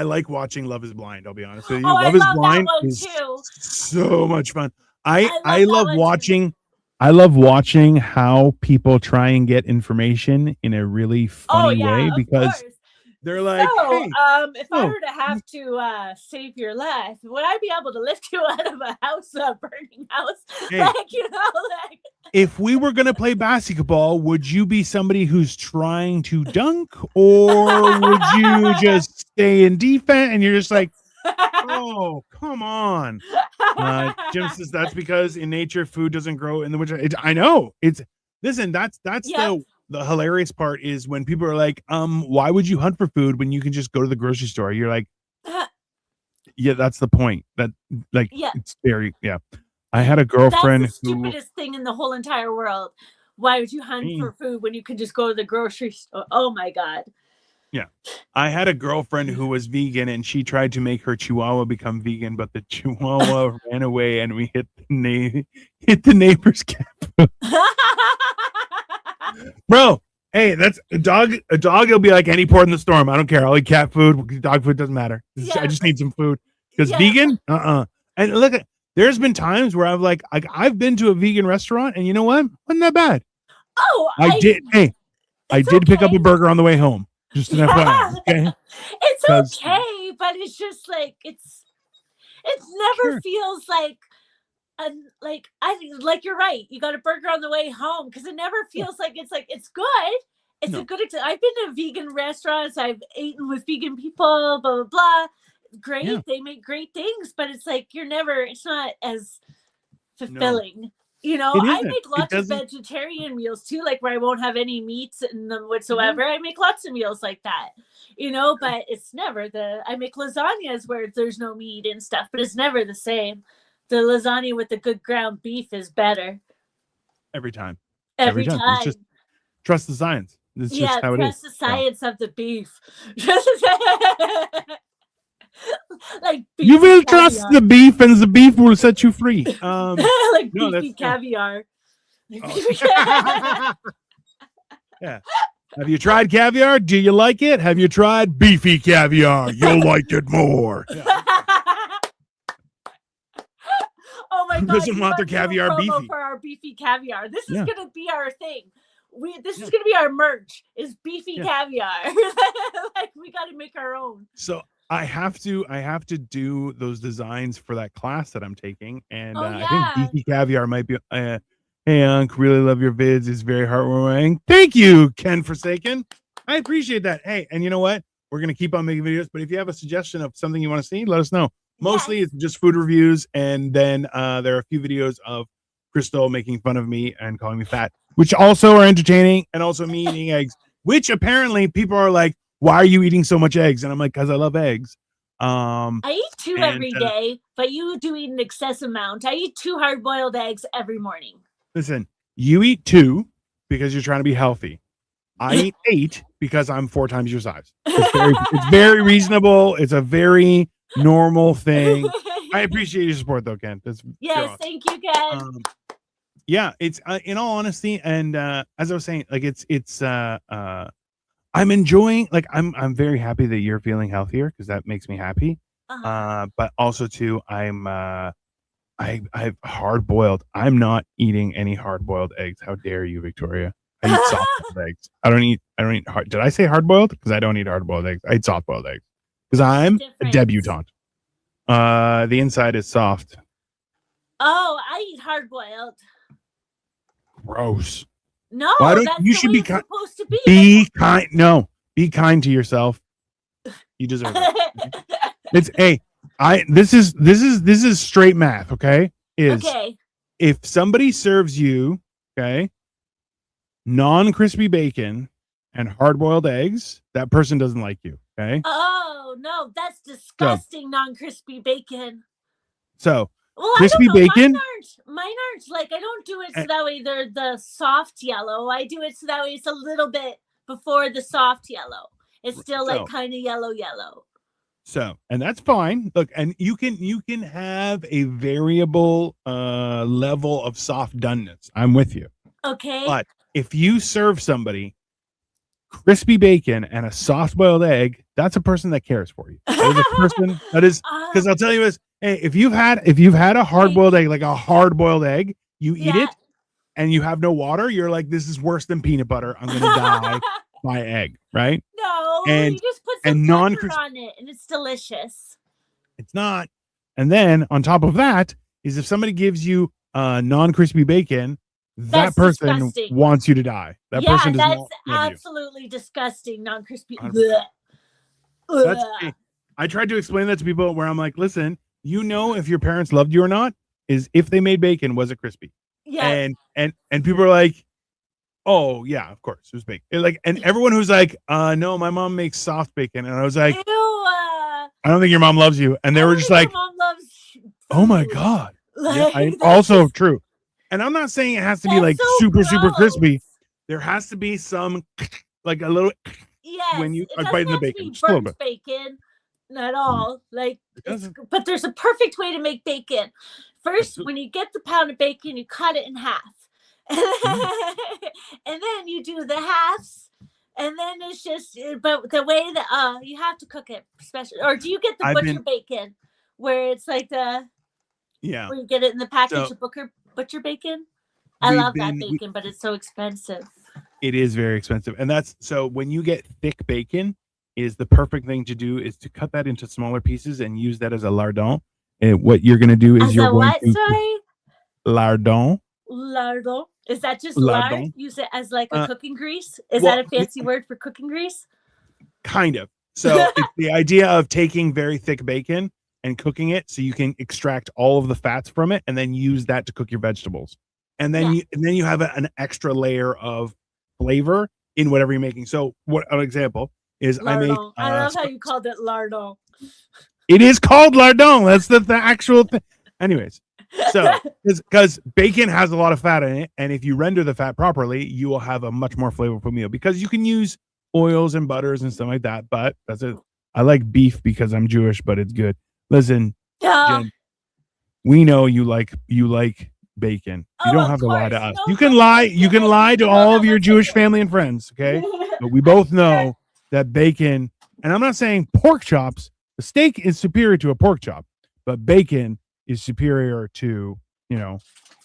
like watching Love Is Blind. I'll be honest with you. Love Is Blind is so much fun. I love watching. I love watching how people try and get information in a really funny way because they're like, hey, if I were to have to save your life, would I be able to lift you out of a house, a burning house? Hey, like, if we were going to play basketball, would you be somebody who's trying to dunk, or would you just stay in defense? And you're just like, oh, come on. Jim says that's because in nature, food doesn't grow in the winter. I know. That's the hilarious part is when people are like, why would you hunt for food when you can just go to the grocery store? You're like, yeah, that's the point. That it's very, I had a girlfriend. That's the stupidest thing in the whole entire world. Why would you hunt for food when you could just go to the grocery store? Oh my God. Yeah. I had a girlfriend who was vegan and she tried to make her chihuahua become vegan, but the chihuahua ran away and we hit the neighbor's cat. Bro, hey, that's a dog. A dog will be like any port in the storm. I don't care. I'll eat cat food. Dog food doesn't matter. I just need some food. Because vegan, And look, there's been times where I've been to a vegan restaurant, and you know what? Wasn't that bad. Oh, I did. Hey, I did pick up a burger on the way home. Just an FYI. Okay. It's okay, but it's just like it never feels like. You're right. You got a burger on the way home because it never feels like it's good. It's a good. I've been to vegan restaurants. I've eaten with vegan people. Blah blah blah. Great. Yeah. They make great things, but it's like it's not as fulfilling. You know, I make lots of vegetarian meals too, like where I won't have any meats in them whatsoever. I make lots of meals like that, you know, but it's never I make lasagnas where there's no meat and stuff, but it's never the same. The lasagna with the good ground beef is better. Every time. Every time. It's just trust the science. It's just how it is. Trust the science of the beef. Like you will trust the beef, and the beef will set you free. Like beefy caviar. Yeah. Have you tried caviar? Do you like it? Have you tried beefy caviar? You'll like it more. Yeah. Oh my God! Who doesn't want their caviar beefy? For our beefy caviar, this is gonna be our thing. This is gonna be our merch. Is beefy caviar? Like we got to make our own. So I have to do those designs for that class that I'm taking, and I think beefy caviar might be. Hey, Unc, really love your vids. It's very heartwarming. Thank you, Ken Forsaken. I appreciate that. Hey, and you know what? We're gonna keep on making videos, but if you have a suggestion of something you want to see, let us know. Mostly it's just food reviews, and then there are a few videos of Crystal making fun of me and calling me fat, which also are entertaining, and also me eating eggs, which apparently people are like, why are you eating so much eggs? And I'm like, because I love eggs. I eat 2 every day, but you do eat an excessive amount. I eat 2 hard-boiled eggs every morning. Listen, you eat 2 because you're trying to be healthy. I eat 8 because I'm 4 times your size. It's very reasonable. It's a very normal thing. I appreciate your support, though, Ken. Yes, thank you, Ken. Yeah, it's in all honesty, and as I was saying, like it's I'm enjoying, like I'm very happy that you're feeling healthier because that makes me happy. But also too, I've hard boiled. I'm not eating any hard boiled eggs. How dare you, Victoria? I eat soft boiled eggs. I don't eat hard. Did I say hard boiled? Because I don't eat hard boiled eggs. I eat soft boiled eggs because I'm a debutante. The inside is soft. Oh, I eat hard boiled. Gross. No, why don't you should be supposed to be? Be kind. No, be kind to yourself. You deserve it. It's this is straight math, okay? If somebody serves you, okay, non-crispy bacon and hard-boiled eggs, that person doesn't like you, okay? Oh, no, that's disgusting, non-crispy bacon. So, crispy bacon? Mine aren't, like, I don't do it so that way they're the soft yellow. I do it so that way it's a little bit before the soft yellow. It's still like kind of yellow. So, and that's fine. Look, and you can have a variable level of soft doneness. I'm with you. Okay. But if you serve somebody crispy bacon and a soft boiled egg, that's a person that cares for you. That is a person that is, because I'll tell you this. Hey, if you've had a hard boiled egg, like a hard boiled egg, you eat it and you have no water, you're like, this is worse than peanut butter. I'm gonna die by egg, right? No, and you just put some butter on it and it's delicious. It's not. And then on top of that is if somebody gives you non-crispy bacon, that person disgusting. Wants you to die. That person does not love absolutely you. Disgusting. Non-crispy. I tried to explain that to people where I'm like, listen, you know if your parents loved you or not is if they made bacon, was it crispy? Yeah. And people are like, oh yeah, of course it was bacon. Like, and everyone who's like, no, my mom makes soft bacon, and I was like, ew, I don't think your mom loves you, and they were just like, mom loves oh my god, also true. And I'm not saying it has to be like so super crispy. There has to be some like a little when you bite in the bacon. Just a little bit. Bacon at all. Like, but there's a perfect way to make bacon. First, when you get the pound of bacon, you cut it in half. And then you do the halves, and then it's just, but the way that you have to cook it special. Or do you get the butcher bacon where it's like where you get it in the package of butcher bacon? I love that bacon, but it's so expensive. It is very expensive, and that's so when you get thick bacon, is the perfect thing to do is to cut that into smaller pieces and use that as a lardon. And what you're going to do is lardon. Lardon. Is that just lard? Use it as like a cooking grease? Is that a fancy word for cooking grease? Kind of. So it's the idea of taking very thick bacon and cooking it so you can extract all of the fats from it and then use that to cook your vegetables. and then you have an extra layer of flavor in whatever you're making. So what an example is lardon. I love how you called it lardon. It is called lardon. That's the actual thing. Anyways, so because bacon has a lot of fat in it, and if you render the fat properly, you will have a much more flavorful meal, because you can use oils and butters and stuff like that. But that's it. I like beef because I'm Jewish, but it's good. Listen, Jen, we know you like bacon. You don't have to lie to us. You can lie to all of your Jewish family and friends, okay? But we both know that bacon, and I'm not saying pork chops, the steak is superior to a pork chop, but bacon is superior to,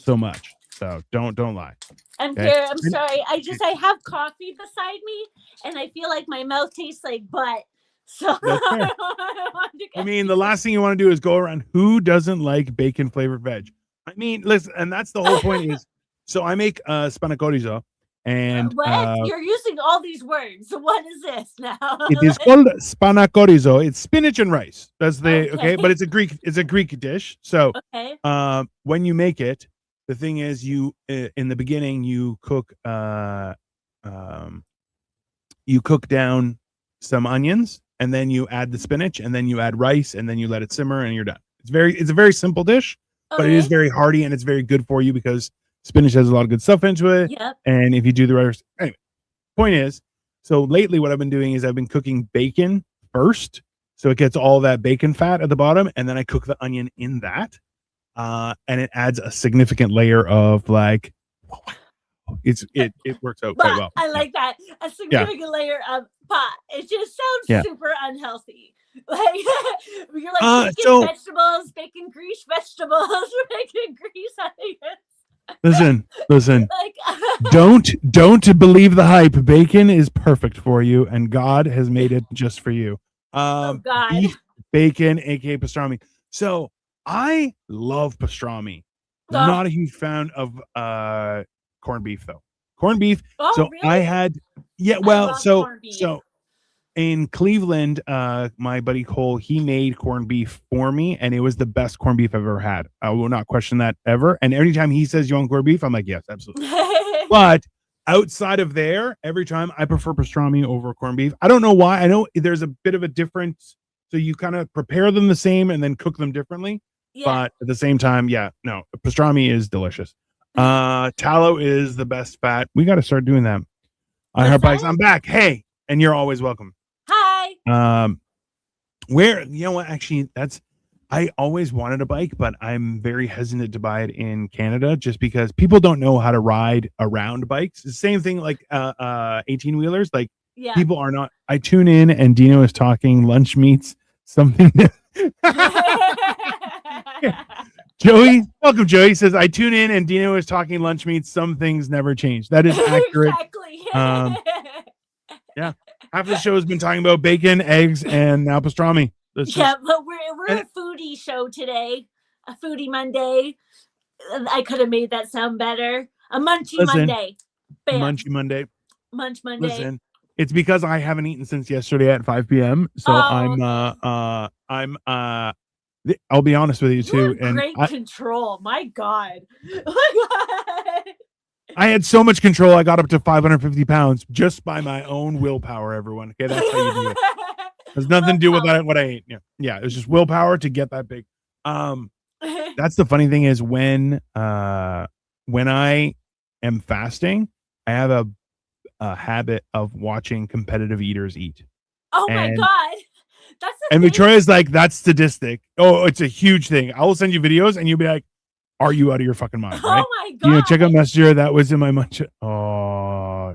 so much. So don't lie. I'm here. I'm sorry. I have coffee beside me, and I feel like my mouth tastes like butt. So I mean, the last thing you want to do is go around. Who doesn't like bacon flavored veg? I mean, listen, and that's the whole point is. So I make spanakorizo, and what you're using all these words. What is this now? It is called spanakorizo. It's spinach and rice. That's the okay, but it's a Greek dish. So when you make it, the thing is, you in the beginning you cook down some onions, and then you add the spinach, and then you add rice, and then you let it simmer, and you're done. It's a very simple dish, but it is very hearty, and it's very good for you because spinach has a lot of good stuff into it. Yep. And if you do the right, anyway, point is, so lately what I've been doing is I've been cooking bacon first, so it gets all that bacon fat at the bottom, and then I cook the onion in that, and it adds a significant layer of like. It works out quite well. I like that. A significant layer of pot. It just sounds super unhealthy. Like you're like bacon vegetables, bacon grease vegetables, bacon grease onions. Listen. Don't believe the hype. Bacon is perfect for you, and God has made it just for you. God. Beef, bacon, aka pastrami. So I love pastrami. Not a huge fan of corned beef though. Corned beef. Oh, so really? I had so in Cleveland, my buddy Cole, he made corned beef for me, and it was the best corned beef I've ever had. I will not question that ever. And every time he says you want corned beef, I'm like, yes, absolutely. But outside of there, every time I prefer pastrami over corned beef. I don't know why. I know there's a bit of a difference. So you kind of prepare them the same and then cook them differently. Yeah. But at the same time, pastrami is delicious. Tallow is the best fat. We got to start doing that. Heart Bikes, I'm back. Hey, and you're always welcome. Hi. Where, you know what, actually, I always wanted a bike, but I'm very hesitant to buy it in Canada just because people don't know how to ride around bikes. It's the same thing like 18 wheelers. Like people are not. I tune in and DIno is talking lunch meats, something. Joey, welcome. Joey says, I tune in and DIno is talking lunch meats. Some things never change. That is accurate. Exactly. Yeah. Half the show has been talking about bacon, eggs, and now pastrami. But we're a foodie show today. A foodie Monday. I could have made that sound better. A munchy Monday. Bam. Munchy Monday. Munch Monday. Listen, it's because I haven't eaten since yesterday at 5 p.m. So I'll be honest with you too. Great control. My God. I had so much control. I got up to 550 pounds just by my own willpower, everyone. Okay, that's how you do it. There's nothing to do with what I ate. Yeah, it was just willpower to get that big. That's the funny thing is when I am fasting, I have a habit of watching competitive eaters eat. Oh my God. That's and Victoria's like, that's sadistic. Oh, it's a huge thing. I will send you videos and you'll be like, are you out of your fucking mind? Right? Oh my God. Check out Messenger. That was in my munch. Oh,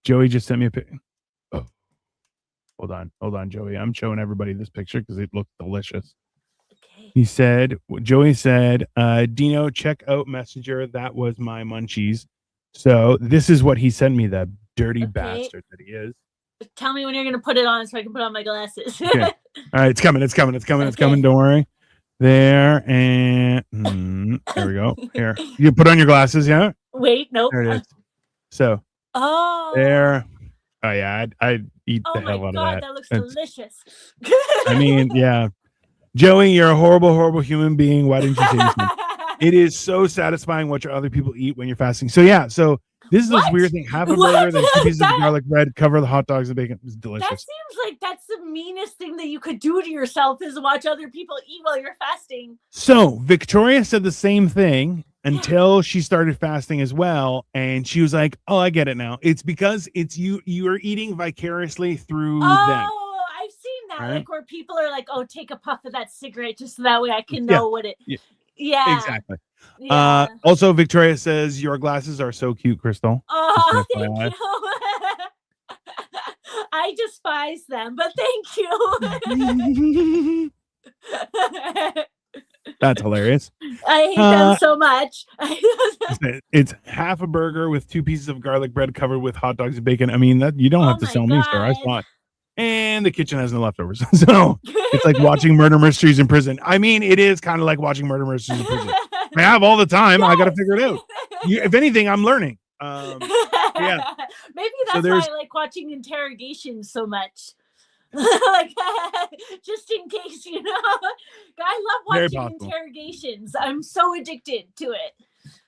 Joey just sent me a picture. Oh, hold on, Joey. I'm showing everybody this picture because it looked delicious. Okay. Joey said, DIno, check out Messenger. That was my munchies. So this is what he sent me, that dirty bastard that he is. Tell me when you're going to put it on so I can put on my glasses. Okay. All right, it's coming. Don't worry. There, and there we go. Here, you put on your glasses, yeah? Wait, nope. There it is. So, there. Oh yeah, I'd eat the hell out of that. That looks delicious. I mean, yeah. Joey, you're a horrible, horrible human being. Why didn't you say something? It is so satisfying watching other people eat when you're fasting. So yeah, so this is this weird thing. Half a burger, then 2 pieces of garlic bread, cover the hot dogs and bacon. It's delicious. That seems like that's the meanest thing that you could do to yourself is watch other people eat while you're fasting. So Victoria said the same thing until she started fasting as well. And she was like, oh, I get it now. It's because it's you are eating vicariously through them. Oh, I've seen that. Right? Like where people are like, oh, take a puff of that cigarette just so that way I can know what it Yeah. Exactly. Yeah. Also, Victoria says your glasses are so cute, Crystal. Oh, thank you. I despise them, but thank you. That's hilarious. I hate them so much. It's half a burger with 2 pieces of garlic bread covered with hot dogs and bacon. I mean, that you don't have to sell me, sir. I saw it. And the kitchen has no leftovers. So it's like watching murder mysteries in prison. I mean, it is kind of like watching murder mysteries in prison. I have all the time. Yes. I got to figure it out. If anything, I'm learning. Yeah. Maybe that's why I like watching interrogations so much. Like, just in case, you know. I love watching interrogations. I'm so addicted to it.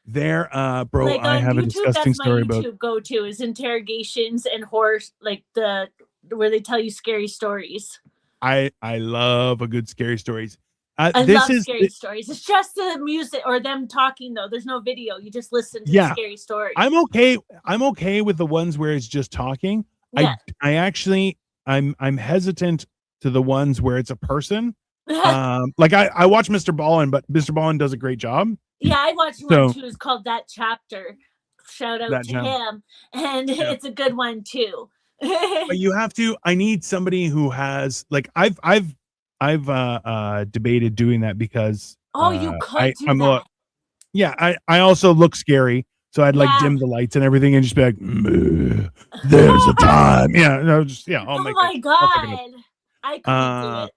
There, bro, like I have YouTube, a disgusting story about. YouTube go-to is interrogations and horror, like where they tell you scary stories. I love a good scary stories. I love scary stories. It's just the music or them talking though. There's no video. You just listen to the scary story. I'm okay with the ones where it's just talking. Yeah. I'm hesitant to the ones where it's a person. Like I watch Mr. Ballin, but Mr. Ballin does a great job. Yeah, I watched one too. It's called That Chapter. Shout out to him. And it's a good one too. But you have to. I need somebody who has like I've debated doing that because you could do that. I also look scary, so I'd like dim the lights and everything and just be like, there's a time. I'll make my god, I couldn't do it.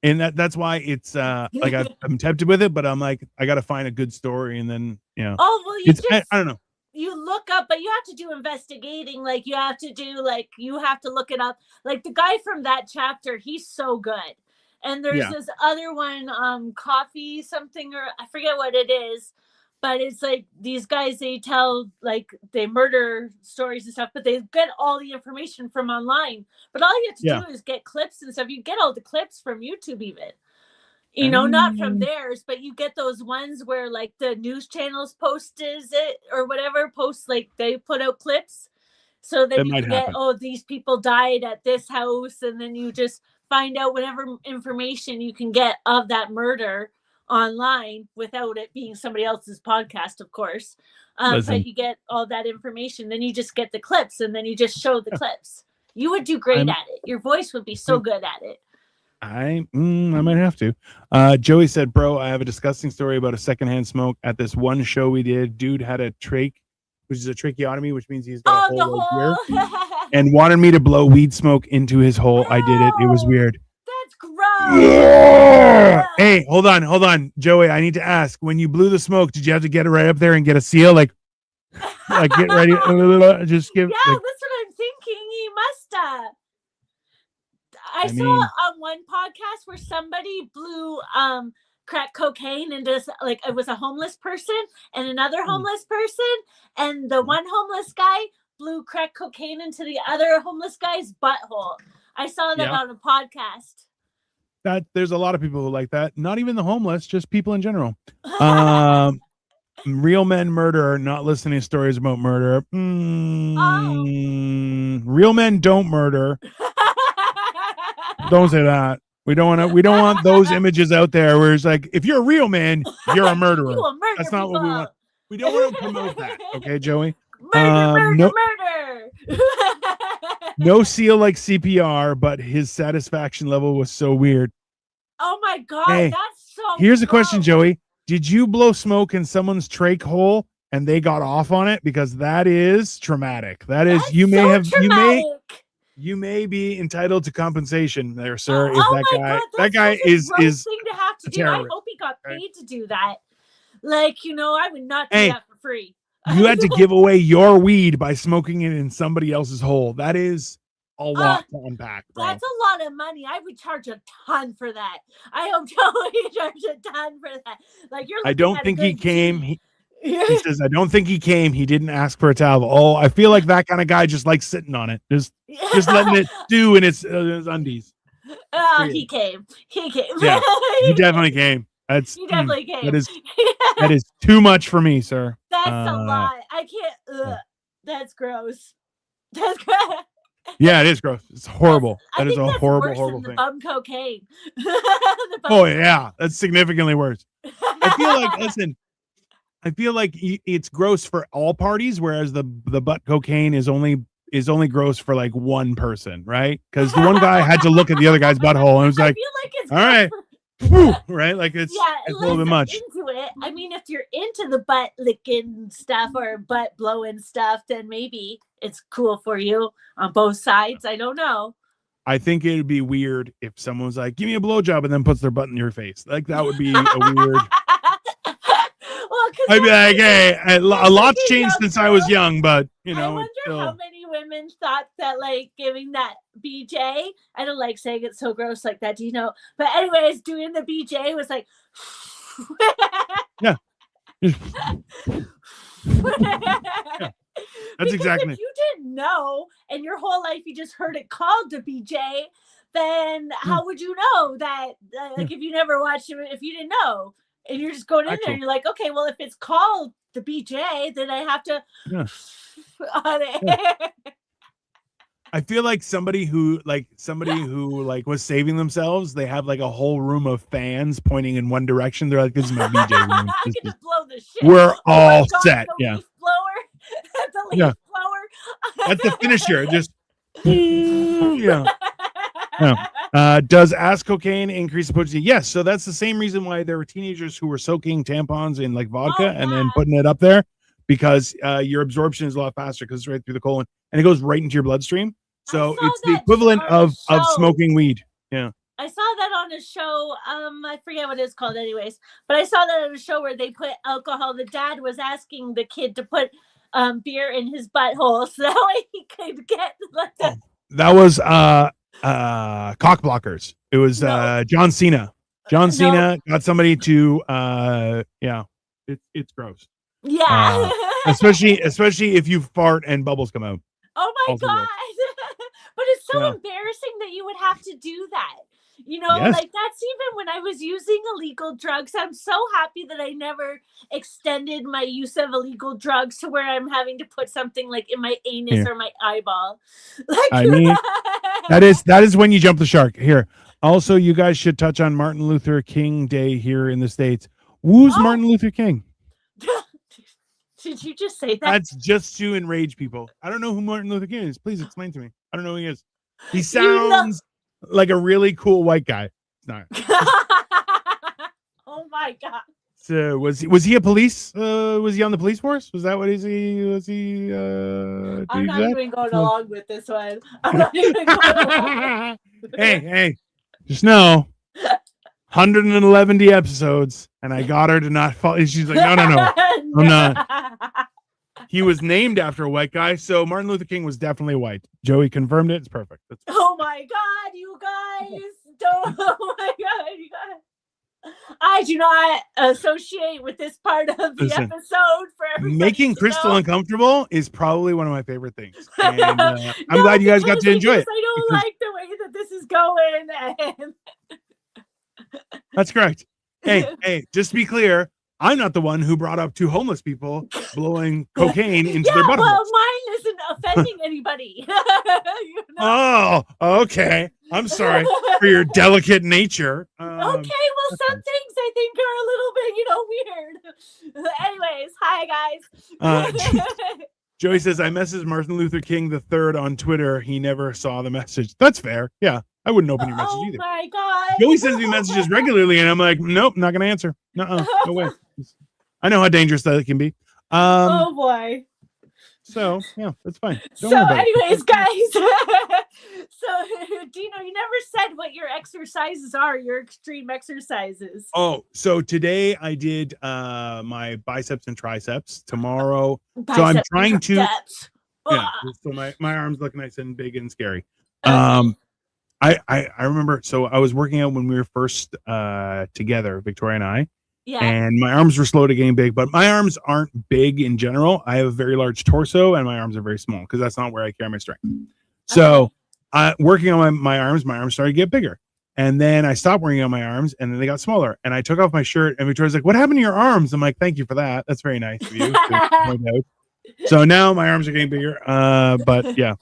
And that's why it's like I'm tempted with it, but I'm like I got to find a good story and then I don't know. You look up, but you have to do investigating. Like you have to look it up. Like the guy from That Chapter, he's so good. And there's this other one, Coffee something, or I forget what it is, but it's like these guys, they tell like they murder stories and stuff, but they get all the information from online. But all you have to do is get clips and stuff. You get all the clips from YouTube even. You know, not from theirs, but you get those ones where like the news channels post like they put out clips. So then you can get, these people died at this house. And then you just find out whatever information you can get of that murder online without it being somebody else's podcast, of course. But you get all that information. Then you just get the clips and then you just show the clips. You would do great at it. Your voice would be so good at it. I might have to. Joey said, bro, I have a disgusting story about a secondhand smoke at this one show we did. Dude had a trach, which is a tracheotomy, which means he's got a hole here, and wanted me to blow weed smoke into his hole. I did it. It was weird. That's gross. Yeah. Hey, hold on. Joey, I need to ask, when you blew the smoke, did you have to get it right up there and get a seal? Like get ready. Just give. Yeah, that's what I'm thinking. He must have. I saw on one podcast where somebody blew crack cocaine into like it was a homeless person and another homeless person, and the one homeless guy blew crack cocaine into the other homeless guy's butthole. I saw that on a podcast. That there's a lot of people who like that. Not even the homeless, just people in general. Real men murder, not listening to stories about murder. Real men don't murder. Don't say that. We don't want those images out there where it's like, if you're a real man, you're a murderer. That's not what we want. We don't want to promote that. Okay, Joey? Murder. No seal like CPR, but his satisfaction level was so weird. Oh my god, that's so here's a question, Joey. Did you blow smoke in someone's trach hole and they got off on it? Because that is traumatic. That's you may be entitled to compensation there, sir. That guy is thing to have to do. I hope he got paid to do that. Like, I would not do that for free. You had to give away your weed by smoking it in somebody else's hole. That is a lot to unpack, bro. That's a lot of money. I would charge a ton for that. I would totally charge a ton for that. Like you're. I don't think he came. He says, I don't think he came. He didn't ask for a towel. Oh, I feel like that kind of guy just likes sitting on it, just letting it stew in his undies. Oh, he came. He came. Yeah, he definitely came. He definitely came. That is too much for me, sir. That's a lot. I can't. That's gross. That's gross. Yeah, it is gross. It's horrible. That is a horrible thing. The bum cocaine. Oh yeah, that's significantly worse. I feel like it's gross for all parties, whereas the butt cocaine is only gross for like one person, right? Because the one guy had to look at the other guy's butthole and was like, all right. Right, like it's a little bit much into it. I mean, if you're into the butt licking stuff or butt blowing stuff, then maybe it's cool for you on both sides. I don't know. I think it'd be weird if someone was like, give me a blowjob and then puts their butt in your face. Like that would be a weird. I'd be like, hey, a lot's changed since I was young, but you know. I wonder how many women thought that like giving that BJ, I don't like saying it so gross like that, DIno. But anyways, doing the BJ was like yeah. Yeah. That's exactly. If you didn't know and your whole life you just heard it called the BJ, then how would you know that like if you never watched it, if you didn't know? And you're just going in there and you're like, okay, well, if it's called the BJ, then I have to on it. Yeah. I feel like somebody who was saving themselves, they have like a whole room of fans pointing in one direction. They're like, this is my BJ room. I can just blow the shit. We're all set. The leaf blower. The leaf blower. That's the finisher. Just yeah. Does ass cocaine increase the potency? Yes. So that's the same reason why there were teenagers who were soaking tampons in like vodka and then putting it up there, because your absorption is a lot faster because it's right through the colon and it goes right into your bloodstream. So it's the equivalent of smoking weed. Yeah. I saw that on a show. I forget what it's called anyways, but I saw that on a show where they put alcohol. The dad was asking the kid to put beer in his butthole so that way he could get like that. That was cock blockers. It was John Cena. John Cena got somebody to it's gross. Yeah. Especially if you fart and bubbles come out. Oh my god. But it's so embarrassing that you would have to do that. You know, like that's even when I was using illegal drugs. I'm so happy that I never extended my use of illegal drugs to where I'm having to put something like in my anus or my eyeball. Like, I mean, that is when you jump the shark. Here. Also, you guys should touch on Martin Luther King Day here in the States. Who's Martin Luther King? Did you just say that? That's just to enrage people. I don't know who Martin Luther King is. Please explain to me. I don't know who he is. He sounds like a really cool white guy. No. Oh my god. So was he a police? Was he on the police force? Was that what is he? Was he? I'm not even going along with this one. I'm not even going along. Hey, just know, 111 episodes, and I got her to not fall. She's like, no, I'm not. He was named after a white guy, so Martin Luther King was definitely white. Joey confirmed it. It's perfect. Oh my god, you guys! Don't. Oh my god, you guys! I do not associate with this part of the episode. For everybody making Crystal uncomfortable is probably one of my favorite things. And, I'm glad you guys got to enjoy it. I don't like the way that this is going. That's correct. Hey, just to be clear, I'm not the one who brought up two homeless people blowing cocaine into their buttholes. Well, mine isn't offending anybody. You know? Oh, okay. I'm sorry for your delicate nature. Okay, well, some things I think are a little bit, weird. Anyways, hi guys. Joey says, I messaged Martin Luther King III on Twitter. He never saw the message. That's fair. Yeah. I wouldn't open your message either. Oh my god. Joey sends me messages regularly and I'm like, nope, not gonna answer. No way. I know how dangerous that can be. Oh boy. So yeah, that's fine. Anyways, guys. So DIno, you never said what your exercises are, your extreme exercises. Oh, so today I did my biceps and triceps. Tomorrow. So I'm trying to so my arms look nice and big and scary. I remember, so I was working out when we were first together, Victoria and I. Yeah. And my arms were slow to getting big, but my arms aren't big in general. I have a very large torso and my arms are very small because that's not where I carry my strength. So working on my arms started to get bigger. And then I stopped working on my arms and then they got smaller. And I took off my shirt and Victoria's like, what happened to your arms? I'm like, thank you for that. That's very nice of you to point out. So now my arms are getting bigger. But yeah,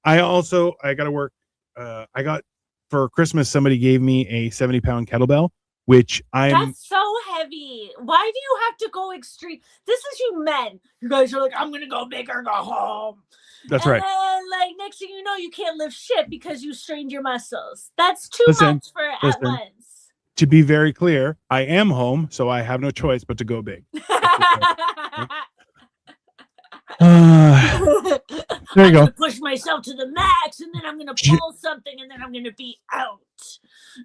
I got to work. I got, for Christmas, somebody gave me a 70-pound kettlebell, which that's so heavy. Why do you have to go extreme? This is you men. You guys are like, I'm gonna go big or go home. That's right. And like next thing you know, you can't lift shit because you strained your muscles. That's too much for at once. To be very clear, I am home, so I have no choice but to go big. There you go. Push myself to the max, and then I'm gonna pull something, and then I'm gonna be out.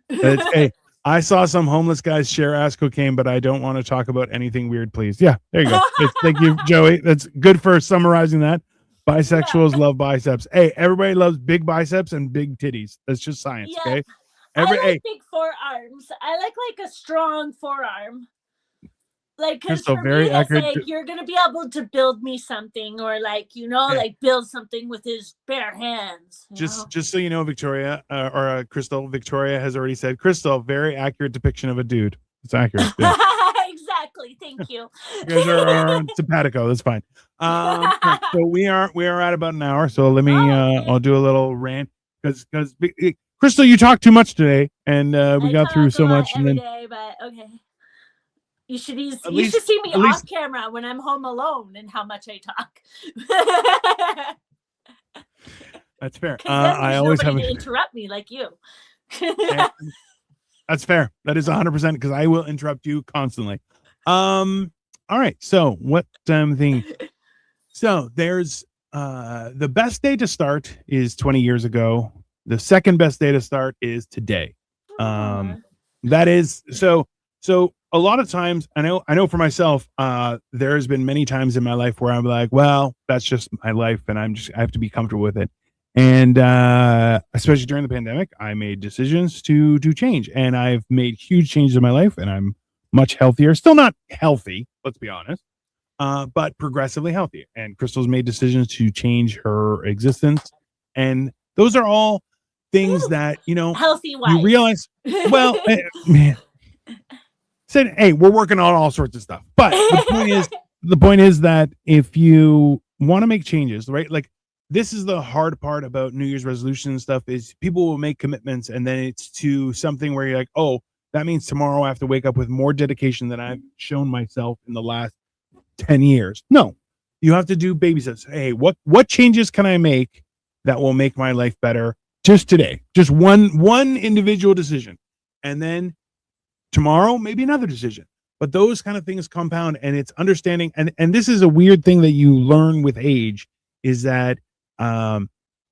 Hey, I saw some homeless guys share ass cocaine, but I don't want to talk about anything weird, please. Yeah, there you go. Thank you, Joey. That's good for summarizing that. Bisexuals love biceps. Hey, everybody loves big biceps and big titties. That's just science, okay? I like big forearms. I like a strong forearm. Like, because for me, like, you're gonna be able to build me something, or like, like build something with his bare hands. Just so you know, Victoria or Crystal, Victoria has already said, Crystal, very accurate depiction of a dude. It's accurate. Yeah. Exactly. Thank you. You guys are simpatico. That's fine. So we are at about an hour. So let me I'll do a little rant because Crystal, you talk too much today, and we got through so much. Every day, but okay. You should see me off camera when I'm home alone and how much I talk. That's fair. I always have to interrupt me like you. That's fair. That is 100% because I will interrupt you constantly. All right. So what thing? So there's the best day to start is 20 years ago. The second best day to start is today. That is so a lot of times I know for myself, there's been many times in my life where I'm like, well, that's just my life and I have to be comfortable with it. And especially during the pandemic, I made decisions to change, and I've made huge changes in my life, and I'm much healthier. Still not healthy, let's be honest, but progressively healthy. And Crystal's made decisions to change her existence, and those are all things that healthy. You realize. Well, man, said, hey, we're working on all sorts of stuff, but the point is that if you want to make changes, right, like. This is the hard part about New Year's resolution and stuff is people will make commitments and then it's to something where you're like, oh, that means tomorrow I have to wake up with more dedication than I've shown myself in the last 10 years. No, you have to do baby steps. Hey, what changes can I make that will make my life better just today? Just one individual decision. And then tomorrow, maybe another decision. But those kind of things compound, and it's understanding. And this is a weird thing that you learn with age is that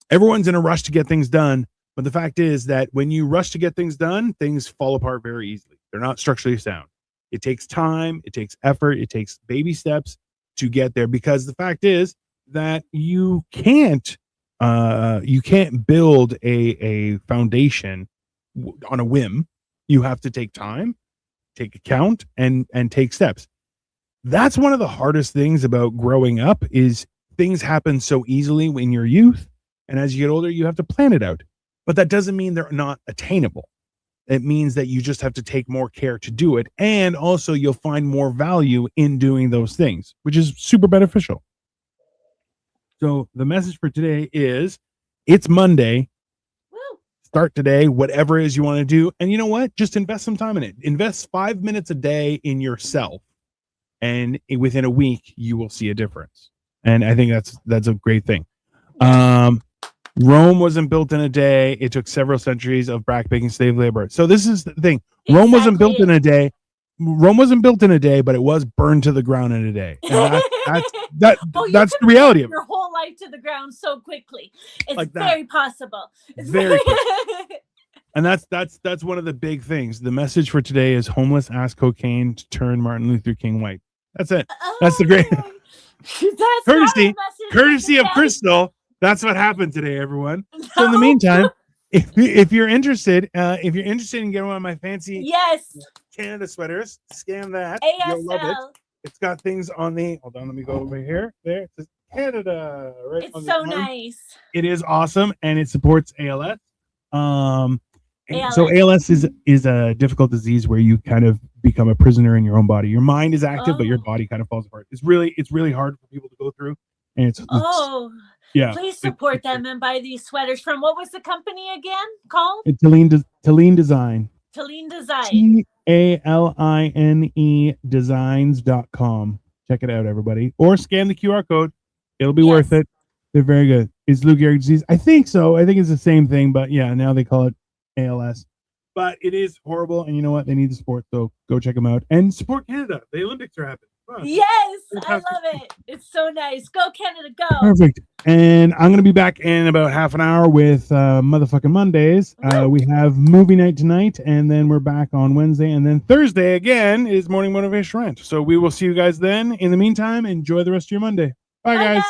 everyone's in a rush to get things done, but the fact is that when you rush to get things done, things fall apart very easily. They're not structurally sound. It takes time, it takes effort, it takes baby steps to get there, because the fact is that you can't build a foundation on a whim. You have to take time, take account, and take steps. That's one of the hardest things about growing up is things happen so easily in your youth, and as you get older, you have to plan it out. But that doesn't mean they're not attainable. It means that you just have to take more care to do it, and also you'll find more value in doing those things, which is super beneficial. So the message for today is, it's Monday. Woo. Start today, whatever it is you want to do, and you know what? Just invest some time in it. Invest 5 minutes a day in yourself, and within a week, you will see a difference. And I think that's a great thing. Rome wasn't built in a day. It took several centuries of backbreaking slave labor. So this is the thing. Exactly. Rome wasn't built in a day. But it was burned to the ground in a day. And that's the reality of it. Your whole life to the ground so quickly. It's like very possible. It's very And that's one of the big things. The message for today is homeless ass cocaine to turn Martin Luther King white. That's it. That's the great. That's courtesy of Crystal. That's what happened today, everyone. No. So in the meantime, if you're interested in getting one of my fancy Canada sweaters, scan that. ASL. You'll love it. It's got things on the. Hold on, let me go over here. There, it says Canada. Right. It's so nice. It is awesome, and it supports ALS. So ALS is a difficult disease where you kind of become a prisoner in your own body. Your mind is active, but your body kind of falls apart. It's really hard for people to go through, and it's please support them and buy these sweaters from, what was the company again called? Taline Design. Taline Design. TALINE designs.com. Check it out, everybody, or scan the QR code. It'll be worth it. They're very good. Is Lou Gehrig disease? I think so. I think it's the same thing, but yeah, now they call it ALS. But it is horrible, and you know what? They need the support, so go check them out and support Canada. The Olympics are happening. Yes, I love it. It's so nice. Go Canada, go. Perfect. And I'm going to be back in about half an hour with motherfucking Mondays. We have movie night tonight, and then we're back on Wednesday. And then Thursday again is Morning Motivation Rant. So we will see you guys then. In the meantime, enjoy the rest of your Monday. Bye, guys.